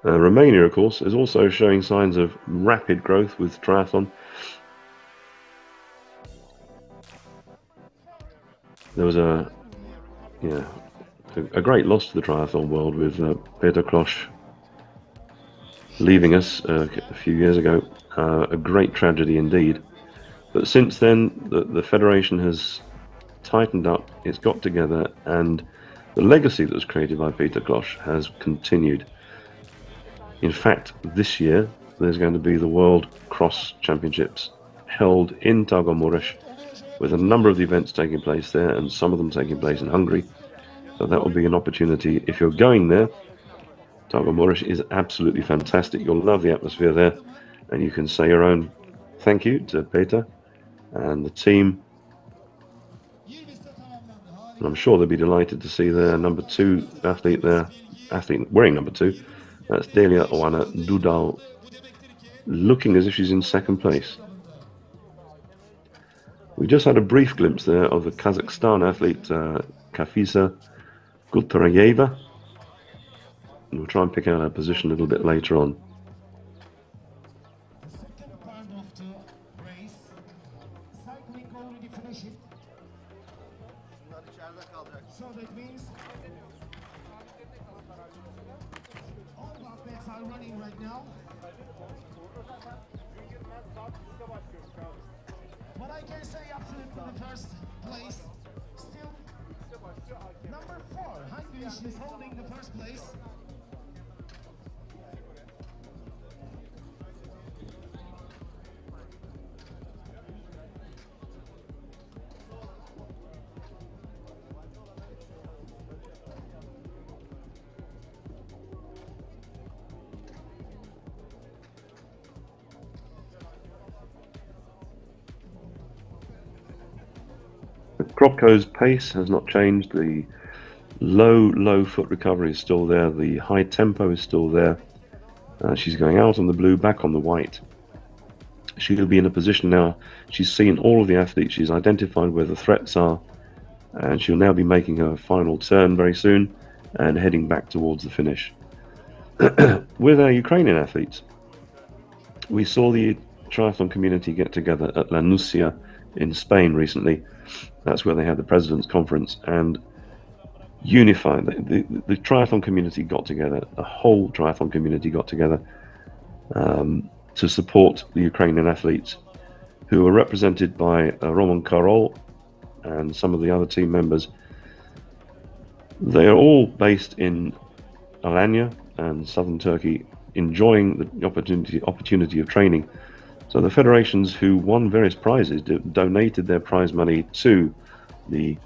Romania, of course, is also showing signs of rapid growth with triathlon. There was a great loss to the triathlon world with Peter Klosch leaving us a few years ago. A great tragedy indeed. But since then, the federation has tightened up, it's got together, and the legacy that was created by Peter Klosch has continued. In fact, this year, there's going to be the World Cross Championships held in Târgu-Mureș, with a number of the events taking place there, and some of them taking place in Hungary. So that will be an opportunity. If you're going there, Târgu-Mureș is absolutely fantastic. You'll love the atmosphere there, and you can say your own thank you to Peter and the team. And I'm sure they'll be delighted to see their number 2 athlete there, athlete wearing number 2. That's Delia Oana Dudal, looking as if she's in second place. We just had a brief glimpse there of the Kazakhstan athlete Kafisa Gultarayeva. We'll try and pick out her position a little bit later on. So that means all athletes are running right now. But I can say absolutely the first place still number 4. Hungary is holding the first place. Kropko's pace has not changed. The low foot recovery is still there. The high tempo is still there. She's going out on the blue, back on the white. She'll be in a position now. She's seen all of the athletes. She's identified where the threats are, and she'll now be making her final turn very soon and heading back towards the finish. With our Ukrainian athletes, we saw the triathlon community get together at La Nucia in Spain recently. That's where they had the President's Conference and unified. The triathlon community got together, the whole triathlon community got together to support the Ukrainian athletes, who were represented by Roman Karol and some of the other team members. They are all based in Alanya and southern Turkey, enjoying the opportunity of training. So the federations who won various prizes donated their prize money to the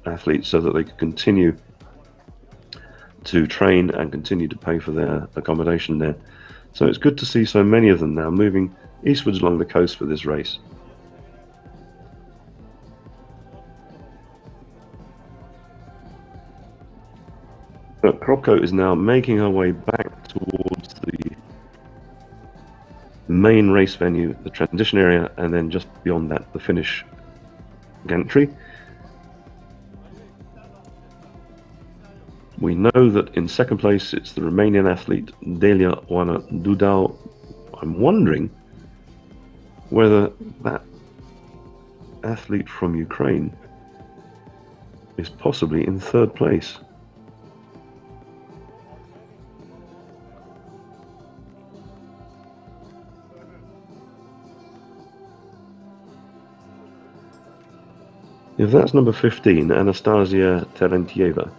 athletes so that they could continue to train and continue to pay for their accommodation there. So it's good to see so many of them now moving eastwards along the coast for this race. But Kropko is now making her way back towards the main race venue, the transition area, and then just beyond that, the finish gantry. We know that in second place it's the Romanian athlete Delia Oana Dudau. I'm wondering whether that athlete from Ukraine is possibly in third place. If that's number 15, Anastasia Terentieva.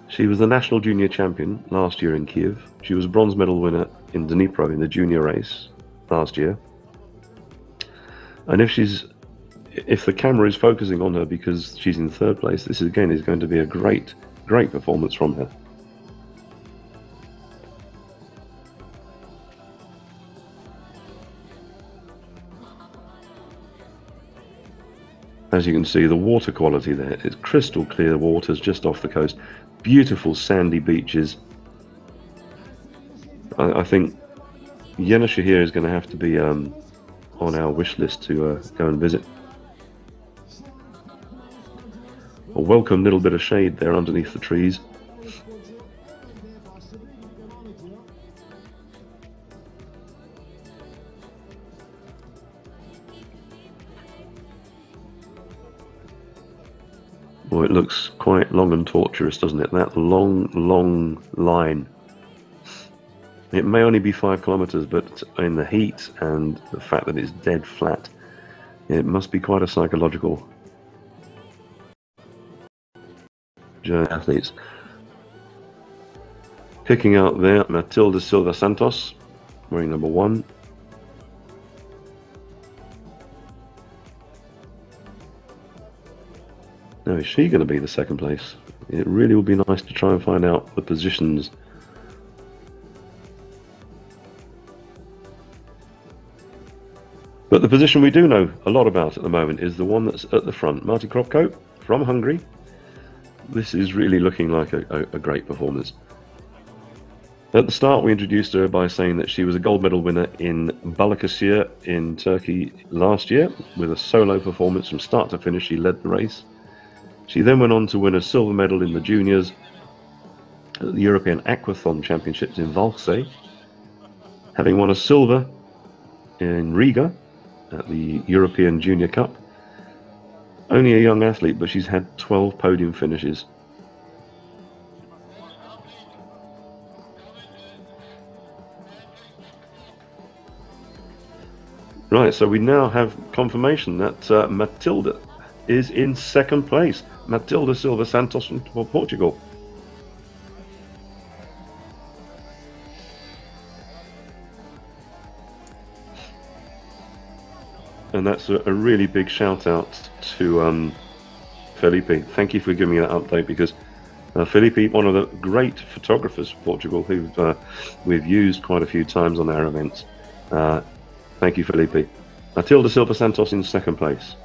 She was the national junior champion last year in Kiev. She was a bronze medal winner in Dnipro in the junior race last year. And if the camera is focusing on her because she's in third place, this again is going to be a great performance from her. As you can see, the water quality there is crystal clear waters just off the coast. Beautiful sandy beaches. I think Yenisehir is going to have to be on our wish list to go and visit. A welcome little bit of shade there underneath the trees. Well, it looks quite long and tortuous, doesn't it? That long line. It may only be 5 kilometers, but in the heat and the fact that it's dead flat, it must be quite a psychological journey. Athletes. Picking out there, Matilda Silva Santos, wearing number 1. Now, is she going to be the second place? It really would be nice to try and find out the positions. But the position we do know a lot about at the moment is the one that's at the front. Marti Kropko from Hungary. This is really looking like a great performance. At the start, we introduced her by saying that she was a gold medal winner in Balıkesir in Turkey last year with a solo performance from start to finish. She led the race. She then went on to win a silver medal in the juniors at the European Aquathon Championships in Valse, having won a silver in Riga at the European Junior Cup. Only a young athlete, but she's had 12 podium finishes. Right, so we now have confirmation that Matilda is in second place. Matilda Silva Santos from Portugal. And that's a really big shout out to Felipe. Thank you for giving me that update, because Felipe, one of the great photographers from Portugal who we've used quite a few times on our events. Thank you, Felipe. Matilda Silva Santos in second place.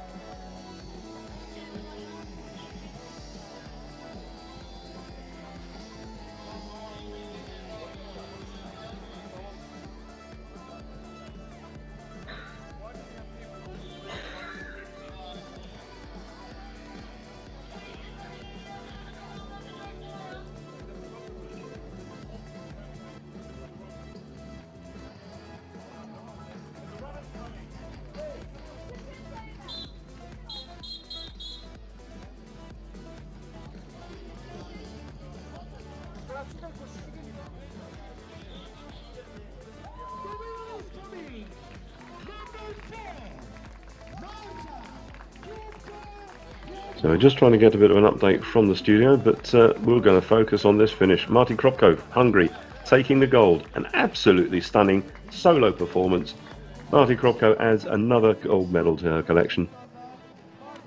So just trying to get a bit of an update from the studio, but we're going to focus on this finish. Marty Kropko, Hungary, taking the gold. An absolutely stunning solo performance. Marty Kropko adds another gold medal to her collection.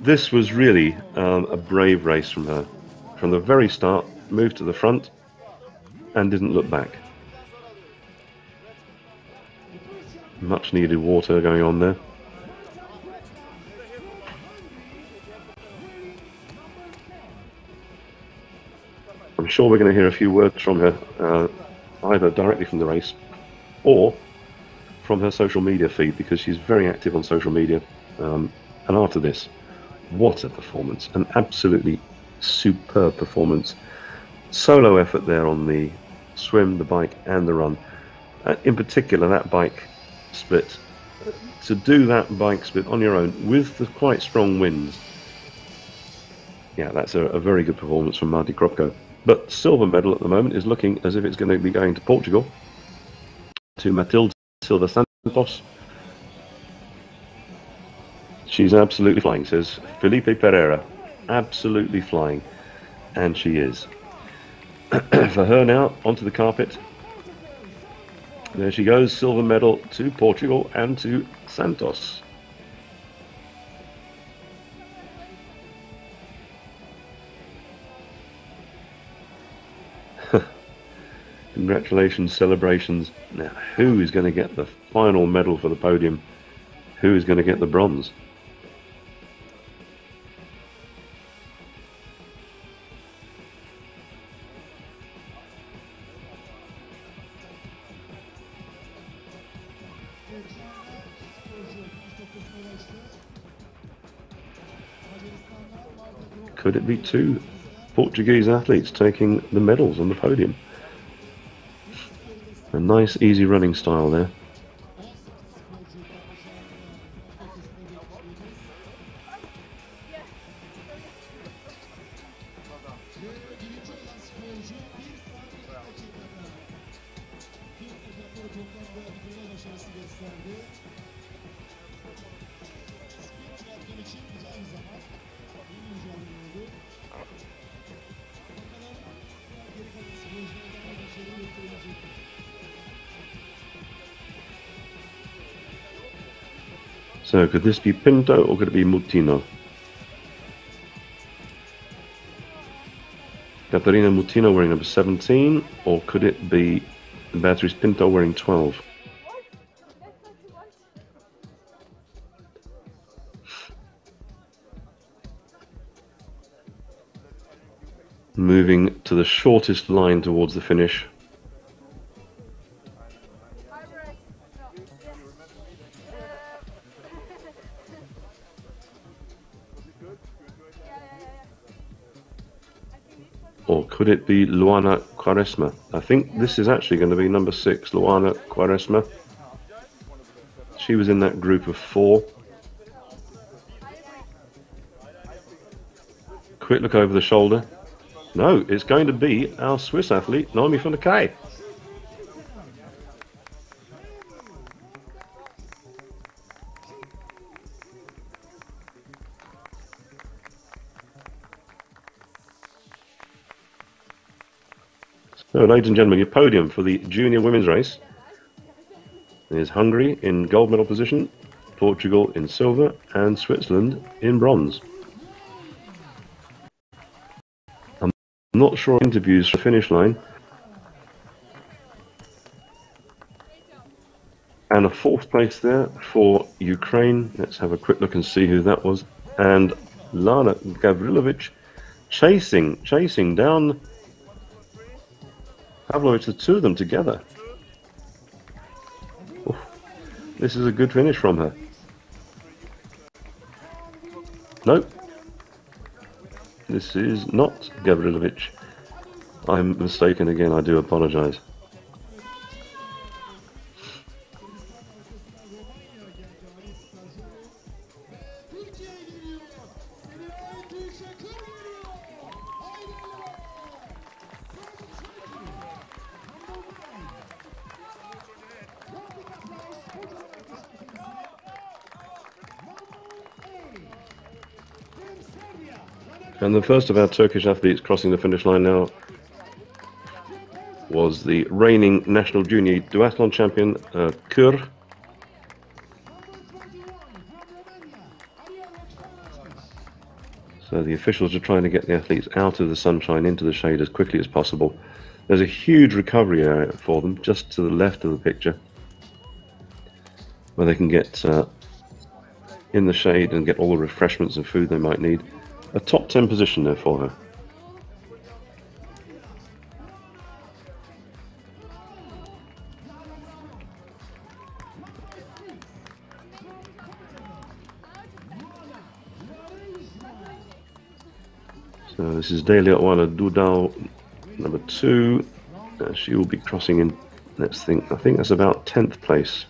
This was really a brave race from her. From the very start, moved to the front and didn't look back. Much needed water going on there. I'm sure we're going to hear a few words from her, either directly from the race or from her social media feed, because she's very active on social media. And after this, what a performance, an absolutely superb performance. Solo effort there on the swim, the bike and the run. In particular, that bike split. To do that bike split on your own with the quite strong winds, yeah, that's a very good performance from Marty Kropko. But silver medal at the moment is looking as if it's going to be going to Portugal, to Matilde Silva Santos. She's absolutely flying, says Felipe Pereira. Absolutely flying. And she is. For her now, onto the carpet. There she goes, silver medal to Portugal and to Santos. Congratulations, celebrations. Now, who is going to get the final medal for the podium? Who is going to get the bronze? Could it be two Portuguese athletes taking the medals on the podium? A nice, easy running style there. So could this be Pinto or could it be Mutino? Catarina Mutino wearing number 17, or could it be Beatriz Pinto wearing 12? Moving to the shortest line towards the finish. Or could it be Luana Quaresma? I think this is actually going to be number 6, Luana Quaresma. She was in that group of 4. Quick look over the shoulder. No, it's going to be our Swiss athlete, Naomi van der Kay. So, ladies and gentlemen, your podium for the junior women's race is Hungary in gold medal position, Portugal in silver, and Switzerland in bronze. I'm not sure interviews for the finish line. And a 4th place there for Ukraine. Let's have a quick look and see who that was. And Lana Gavrilovic chasing down Pavlovic, the two of them together. Oof, this is a good finish from her. Nope. This is not Gavrilovic. I'm mistaken again, I do apologise. And the first of our Turkish athletes crossing the finish line now was the reigning national junior duathlon champion, Kür. So the officials are trying to get the athletes out of the sunshine into the shade as quickly as possible. There's a huge recovery area for them just to the left of the picture, where they can get in the shade and get all the refreshments and food they might need. A top 10 position there for her. So this is Deliotwana Dudal, number 2. She will be crossing in, let's think, I think that's about 10th place.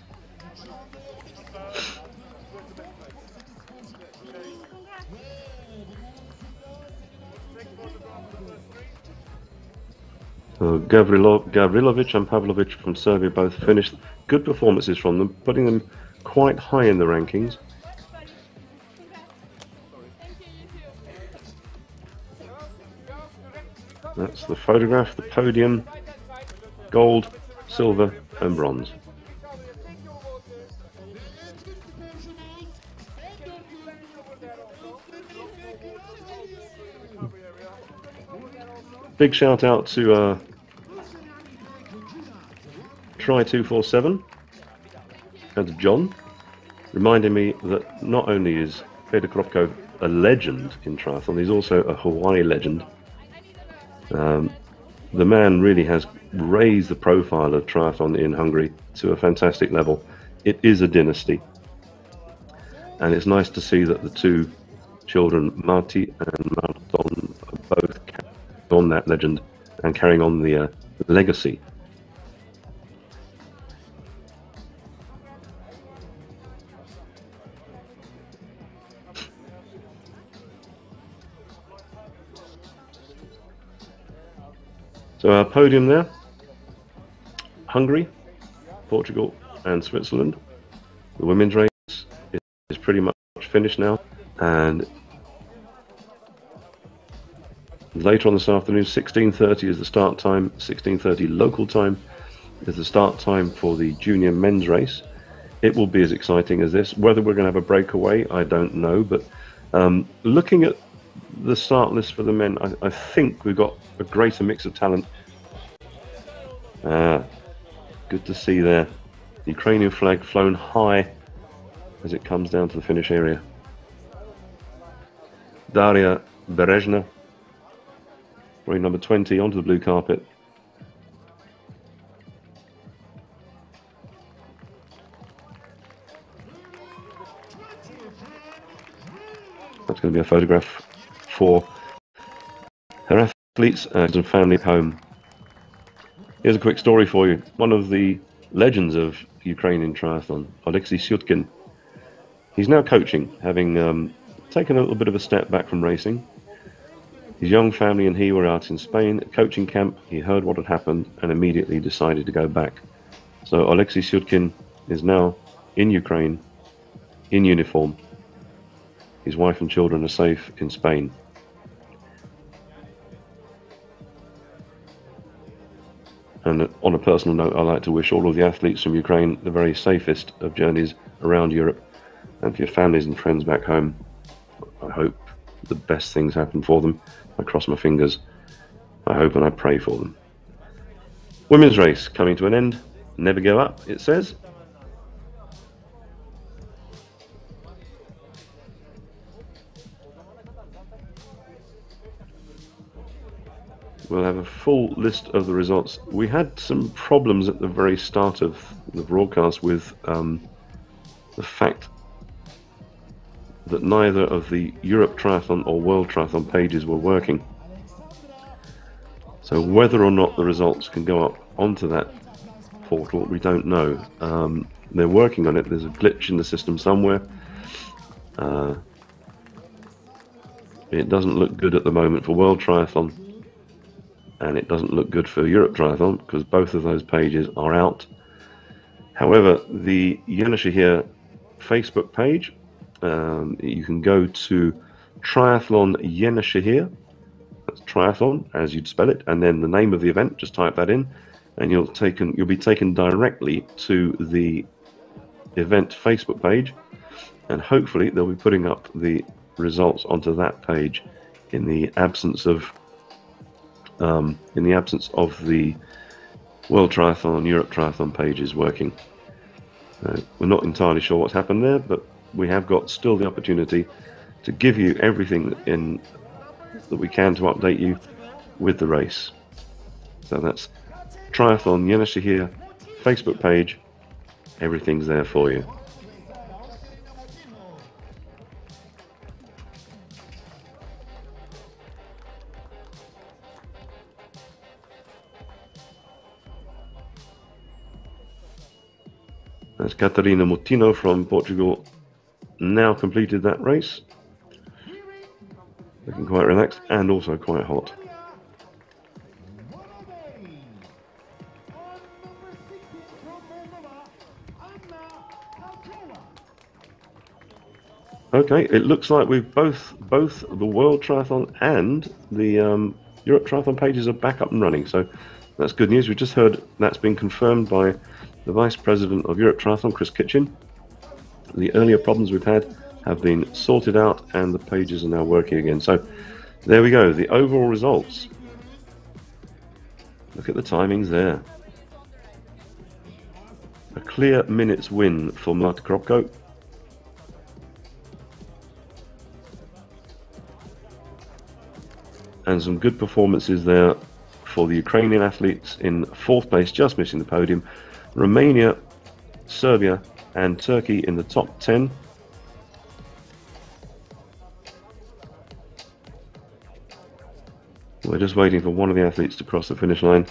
So Gavrilovic and Pavlovic from Serbia both finished. Good performances from them, putting them quite high in the rankings. That's the photograph, the podium, gold, silver and bronze. Big shout out to Try247 and to John, reminding me that not only is Peter Kropko a legend in triathlon, he's also a Hawaii legend. The man really has raised the profile of triathlon in Hungary to a fantastic level. It is a dynasty, and it's nice to see that the two children, Marti and Marton, are both on that legend and carrying on the legacy. So our podium there, Hungary, Portugal and Switzerland. The women's race is pretty much finished now, and later on this afternoon, 16:30 is the start time. 16:30 local time is the start time for the junior men's race. It will be as exciting as this. Whether we're going to have a breakaway, I don't know, but looking at the start list for the men, I think we've got a greater mix of talent. Good to see there. The Ukrainian flag flown high as it comes down to the finish area. Daria Berezhna, wearing number 20, onto the blue carpet. That's going to be a photograph for her athletes and family at home. Here's a quick story for you. One of the legends of Ukrainian triathlon, Alexei Syutkin, he's now coaching, having taken a little bit of a step back from racing. His young family and he were out in Spain at coaching camp. He heard what had happened and immediately decided to go back. So Alexei Syutkin is now in Ukraine, in uniform. His wife and children are safe in Spain. And on a personal note, I'd like to wish all of the athletes from Ukraine the very safest of journeys around Europe. And for your families and friends back home, I hope the best things happen for them. I cross my fingers. I hope and I pray for them. Women's race coming to an end. Never give up, it says. We'll have a full list of the results. We had some problems at the very start of the broadcast with the fact that neither of the Europe Triathlon or World Triathlon pages were working. So whether or not the results can go up onto that portal, we don't know. They're working on it. There's a glitch in the system somewhere. It doesn't look good at the moment for World Triathlon, and it doesn't look good for Europe Triathlon because both of those pages are out. However, the Yenişehir Facebook page, you can go to Triathlon Yenişehir. That's triathlon, as you'd spell it, and then the name of the event. Just type that in, and you'll be taken directly to the event Facebook page, and hopefully they'll be putting up the results onto that page in the absence of the World Triathlon, Europe Triathlon pages working. We're not entirely sure what's happened there, but we have got still the opportunity to give you everything that we can to update you with the race. So that's Triathlon Yenişehir Facebook page. Everything's there for you. That's Catarina Moutinho from Portugal, now completed that race. Looking quite relaxed and also quite hot. Okay, it looks like we've both the World Triathlon and the Europe Triathlon pages are back up and running, so that's good news. We just heard that's been confirmed by the Vice President of Europe Triathlon, Chris Kitchen. The earlier problems we've had have been sorted out and the pages are now working again. So there we go, the overall results. Look at the timings there. A clear minutes win for Marta Kropko. And some good performances there for the Ukrainian athletes in fourth place, just missing the podium. Romania, Serbia and Turkey in the top 10. We're just waiting for one of the athletes to cross the finish line.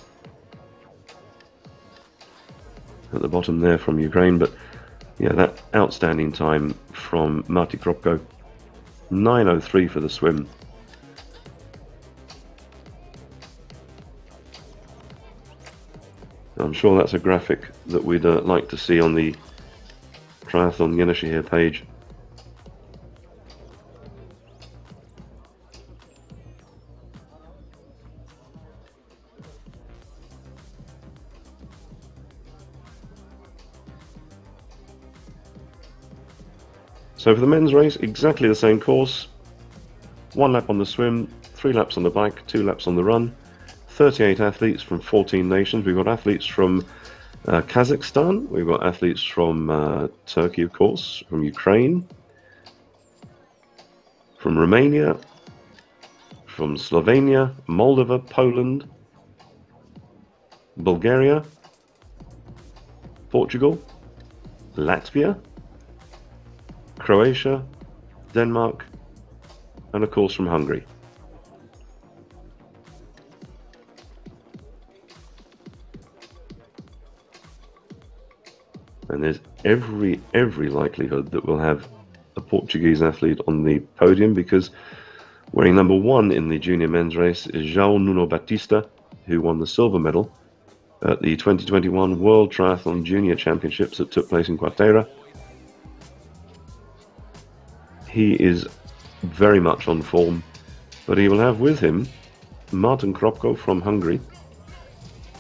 At the bottom there from Ukraine, but yeah, that outstanding time from Marta Kropko. 9:03 for the swim. I'm sure that's a graphic that we'd like to see on the Triathlon Yenişehir page. So for the men's race, exactly the same course. 1 lap on the swim, 3 laps on the bike, 2 laps on the run. 38 athletes from 14 nations. We've got athletes from Kazakhstan, we've got athletes from Turkey, of course, from Ukraine, from Romania, from Slovenia, Moldova, Poland, Bulgaria, Portugal, Latvia, Croatia, Denmark, and of course from Hungary. And there's every likelihood that we'll have a Portuguese athlete on the podium, because wearing number 1 in the junior men's race is João Nuno Batista, who won the silver medal at the 2021 World Triathlon Junior Championships that took place in Quarteira. He is very much on form, but he will have with him Martin Kropko from Hungary,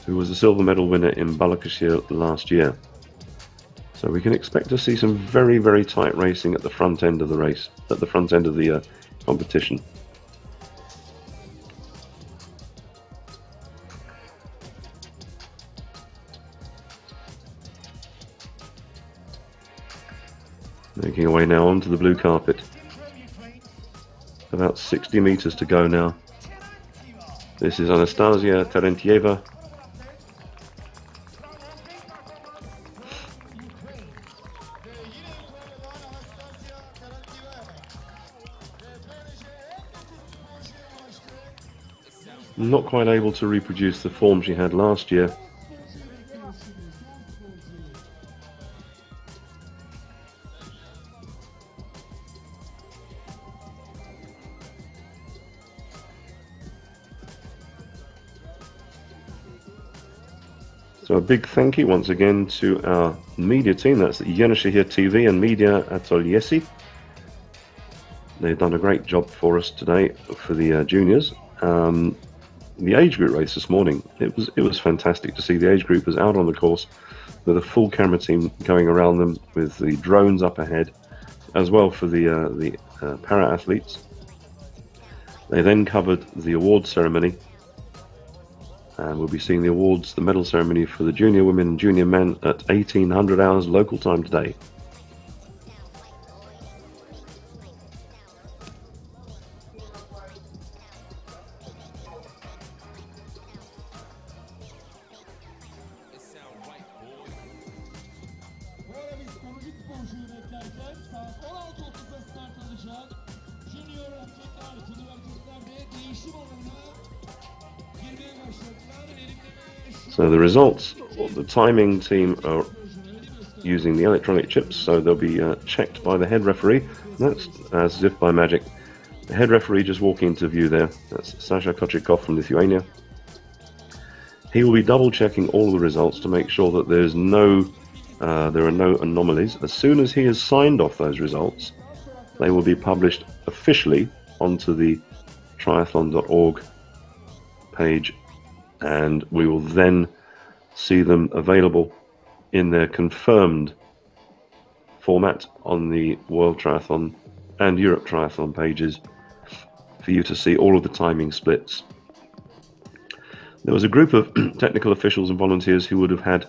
who was the silver medal winner in Balıkesir last year. So we can expect to see some very tight racing at the front end of the race, at the front end of the competition. Making our way now onto the blue carpet. About 60 meters to go now. This is Anastasia Terentieva. Not quite able to reproduce the form she had last year. So a big thank you once again to our media team. That's Yenisehir TV and Media Atölyesi. They've done a great job for us today for the juniors. The age group race this morning, it was fantastic to see the age groupers out on the course with a full camera team going around them with the drones up ahead, as well for the para athletes. They then covered the awards ceremony, and we'll be seeing the awards, the medal ceremony for the junior women and junior men at 1800 hours local time today. Böyle biz konucu sporcuyu beklerken saat 16.30'da start alacak. Junior erkeklerde değişim alanına girmeye başladılar. So the results, the timing team are using the electronic chips, so they'll be checked by the head referee. That's as if by magic. The head referee just walking into view there. That's Sasha Kochikov from Lithuania. He will be double checking all the results to make sure that there are no anomalies. As soon as he has signed off those results, they will be published officially onto the triathlon.org page, and we will then see them available in their confirmed format on the World Triathlon and Europe Triathlon pages for you to see all of the timing splits. There was a group of technical officials and volunteers who would have had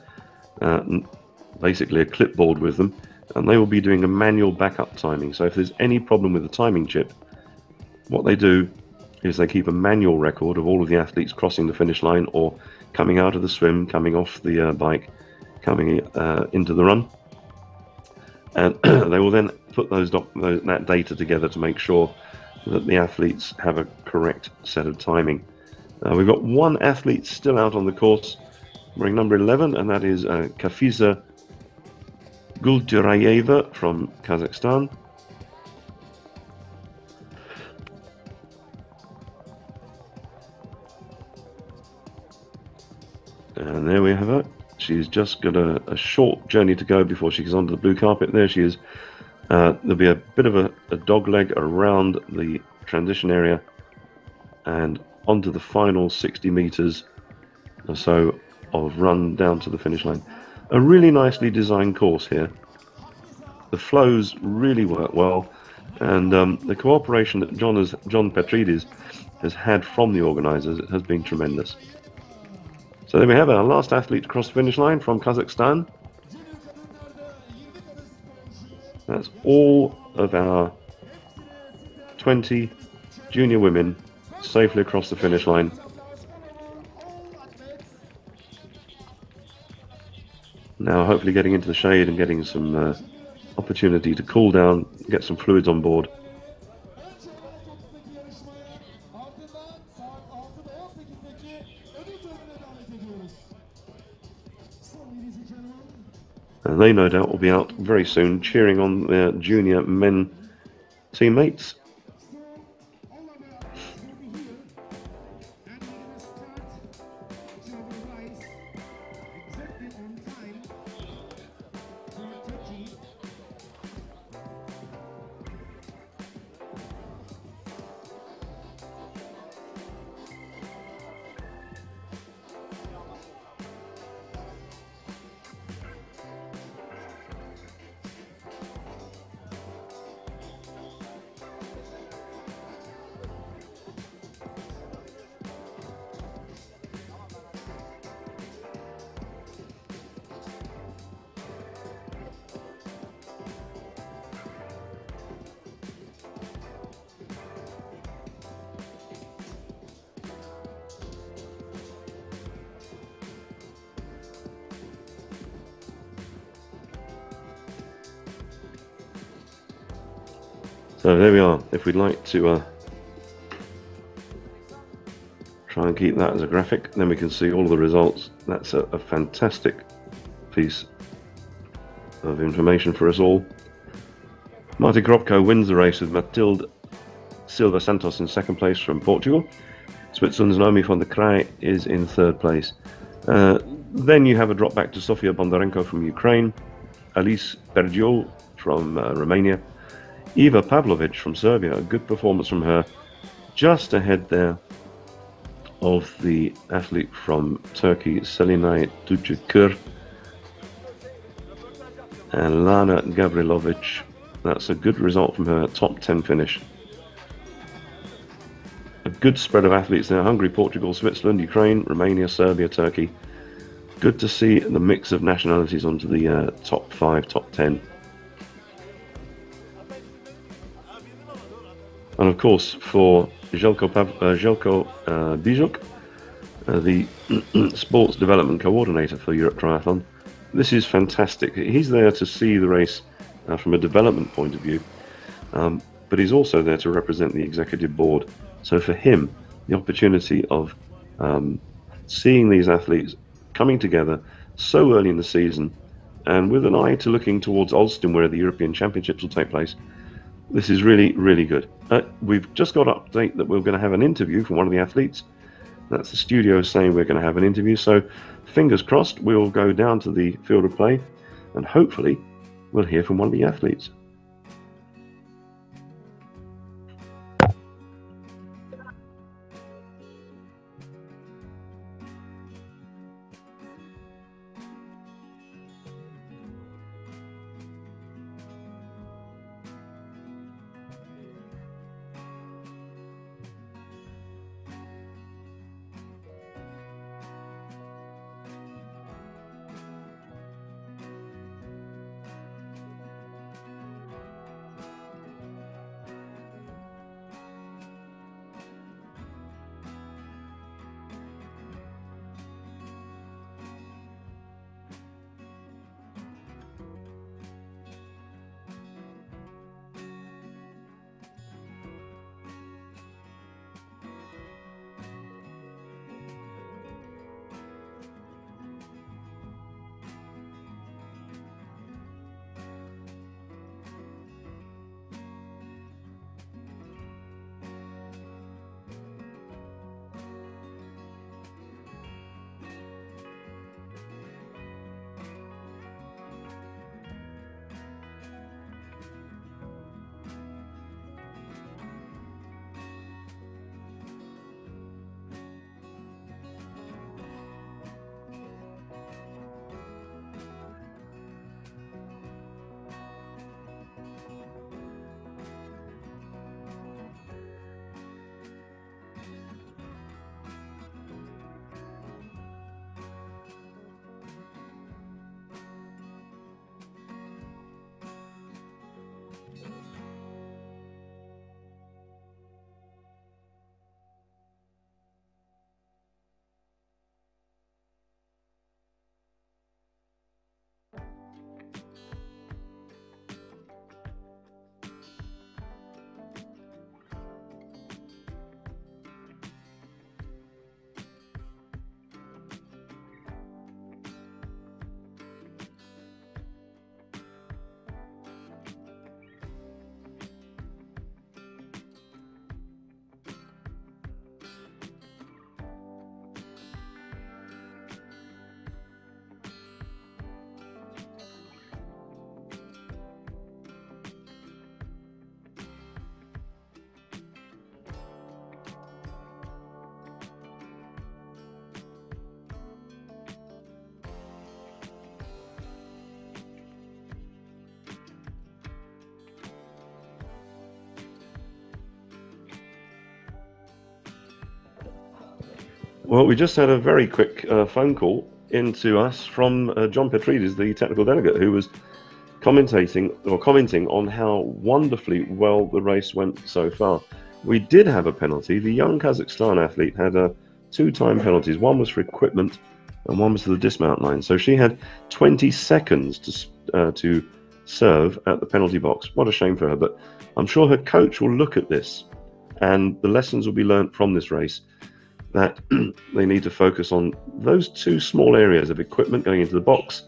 basically a clipboard with them, and they will be doing a manual backup timing. So if there's any problem with the timing chip, what they do is they keep a manual record of all of the athletes crossing the finish line or coming out of the swim, coming off the bike, coming into the run, and they will then put that data together to make sure that the athletes have a correct set of timing. We've got one athlete still out on the course, wearing number 11, and that is Kafiza Gulturayeva from Kazakhstan. And there we have her. She's just got a short journey to go before she goes onto the blue carpet. There she is. There'll be a bit of a dog leg around the transition area and onto the final 60 meters or so of run down to the finish line. A really nicely designed course here. The flows really work well, and the cooperation that John Petridis has had from the organisers has been tremendous. So there we have it, our last athlete to cross the finish line from Kazakhstan. That's all of our 20 junior women safely across the finish line. Now hopefully getting into the shade and getting some opportunity to cool down, get some fluids on board. And they no doubt will be out very soon cheering on their junior men teammates. So there we are. If we'd like to try and keep that as a graphic, then we can see all of the results. That's a fantastic piece of information for us all. Marti Kropko wins the race with Matilde Silva Santos in second place from Portugal. Switzerland's Naomi von der Kraai is in third place. Then you have a drop back to Sofia Bondarenko from Ukraine, Alice Bergiol from Romania, Eva Pavlovic from Serbia, a good performance from her, just ahead there of the athlete from Turkey, Selinay Tucukür, and Lana Gavrilovic. That's a good result from her, top 10 finish. A good spread of athletes there: Hungary, Portugal, Switzerland, Ukraine, Romania, Serbia, Turkey. Good to see the mix of nationalities onto the top 5, top 10. And of course, for Željko Bijuk, the sports development coordinator for Europe Triathlon, this is fantastic. He's there to see the race from a development point of view, but he's also there to represent the executive board. So for him, the opportunity of seeing these athletes coming together so early in the season, and with an eye to looking towards Alston, where the European Championships will take place, this is really, really good. We've just got an update that we're going to have an interview from one of the athletes. That's the studio saying we're going to have an interview. So fingers crossed, we'll go down to the field of play and hopefully we'll hear from one of the athletes. Well, we just had a very quick phone call into us from John Petridis, the technical delegate, who was commenting on how wonderfully well the race went so far. We did have a penalty. The young Kazakhstan athlete had two-time penalties. One was for equipment and one was for the dismount line. So she had 20 seconds to serve at the penalty box. What a shame for her, but I'm sure her coach will look at this and the lessons will be learnt from this race, that they need to focus on those two small areas of equipment going into the box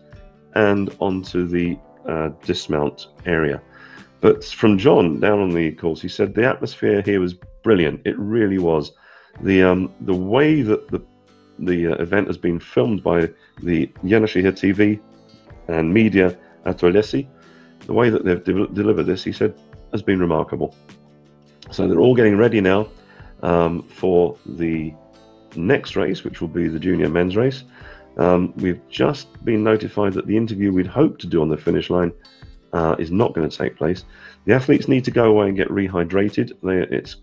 and onto the dismount area. But from John down on the course, he said the atmosphere here was brilliant. It really was. The way that the event has been filmed by the Yenişehir TV and media Atölesi, the way that they've delivered this, he said has been remarkable. So they're all getting ready now for the next race, which will be the junior men's race. We've just been notified that the interview we'd hoped to do on the finish line is not going to take place. The athletes need to go away and get rehydrated.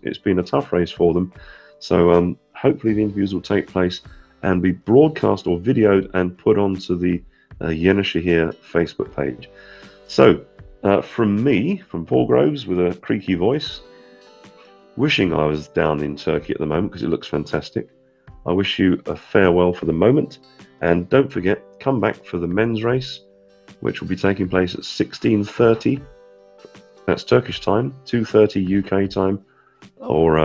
It's been a tough race for them. So hopefully the interviews will take place and be broadcast or videoed and put onto the Yenisehir Facebook page. So from me, from Paul Groves with a creaky voice, wishing I was down in Turkey at the moment because it looks fantastic. I wish you a farewell for the moment, and don't forget, come back for the men's race, which will be taking place at 16:30. That's Turkish time, 2:30 UK time, or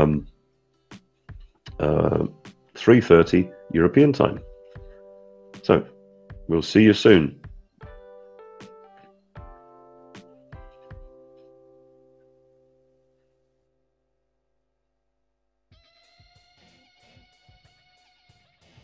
3:30 European time. So we'll see you soon.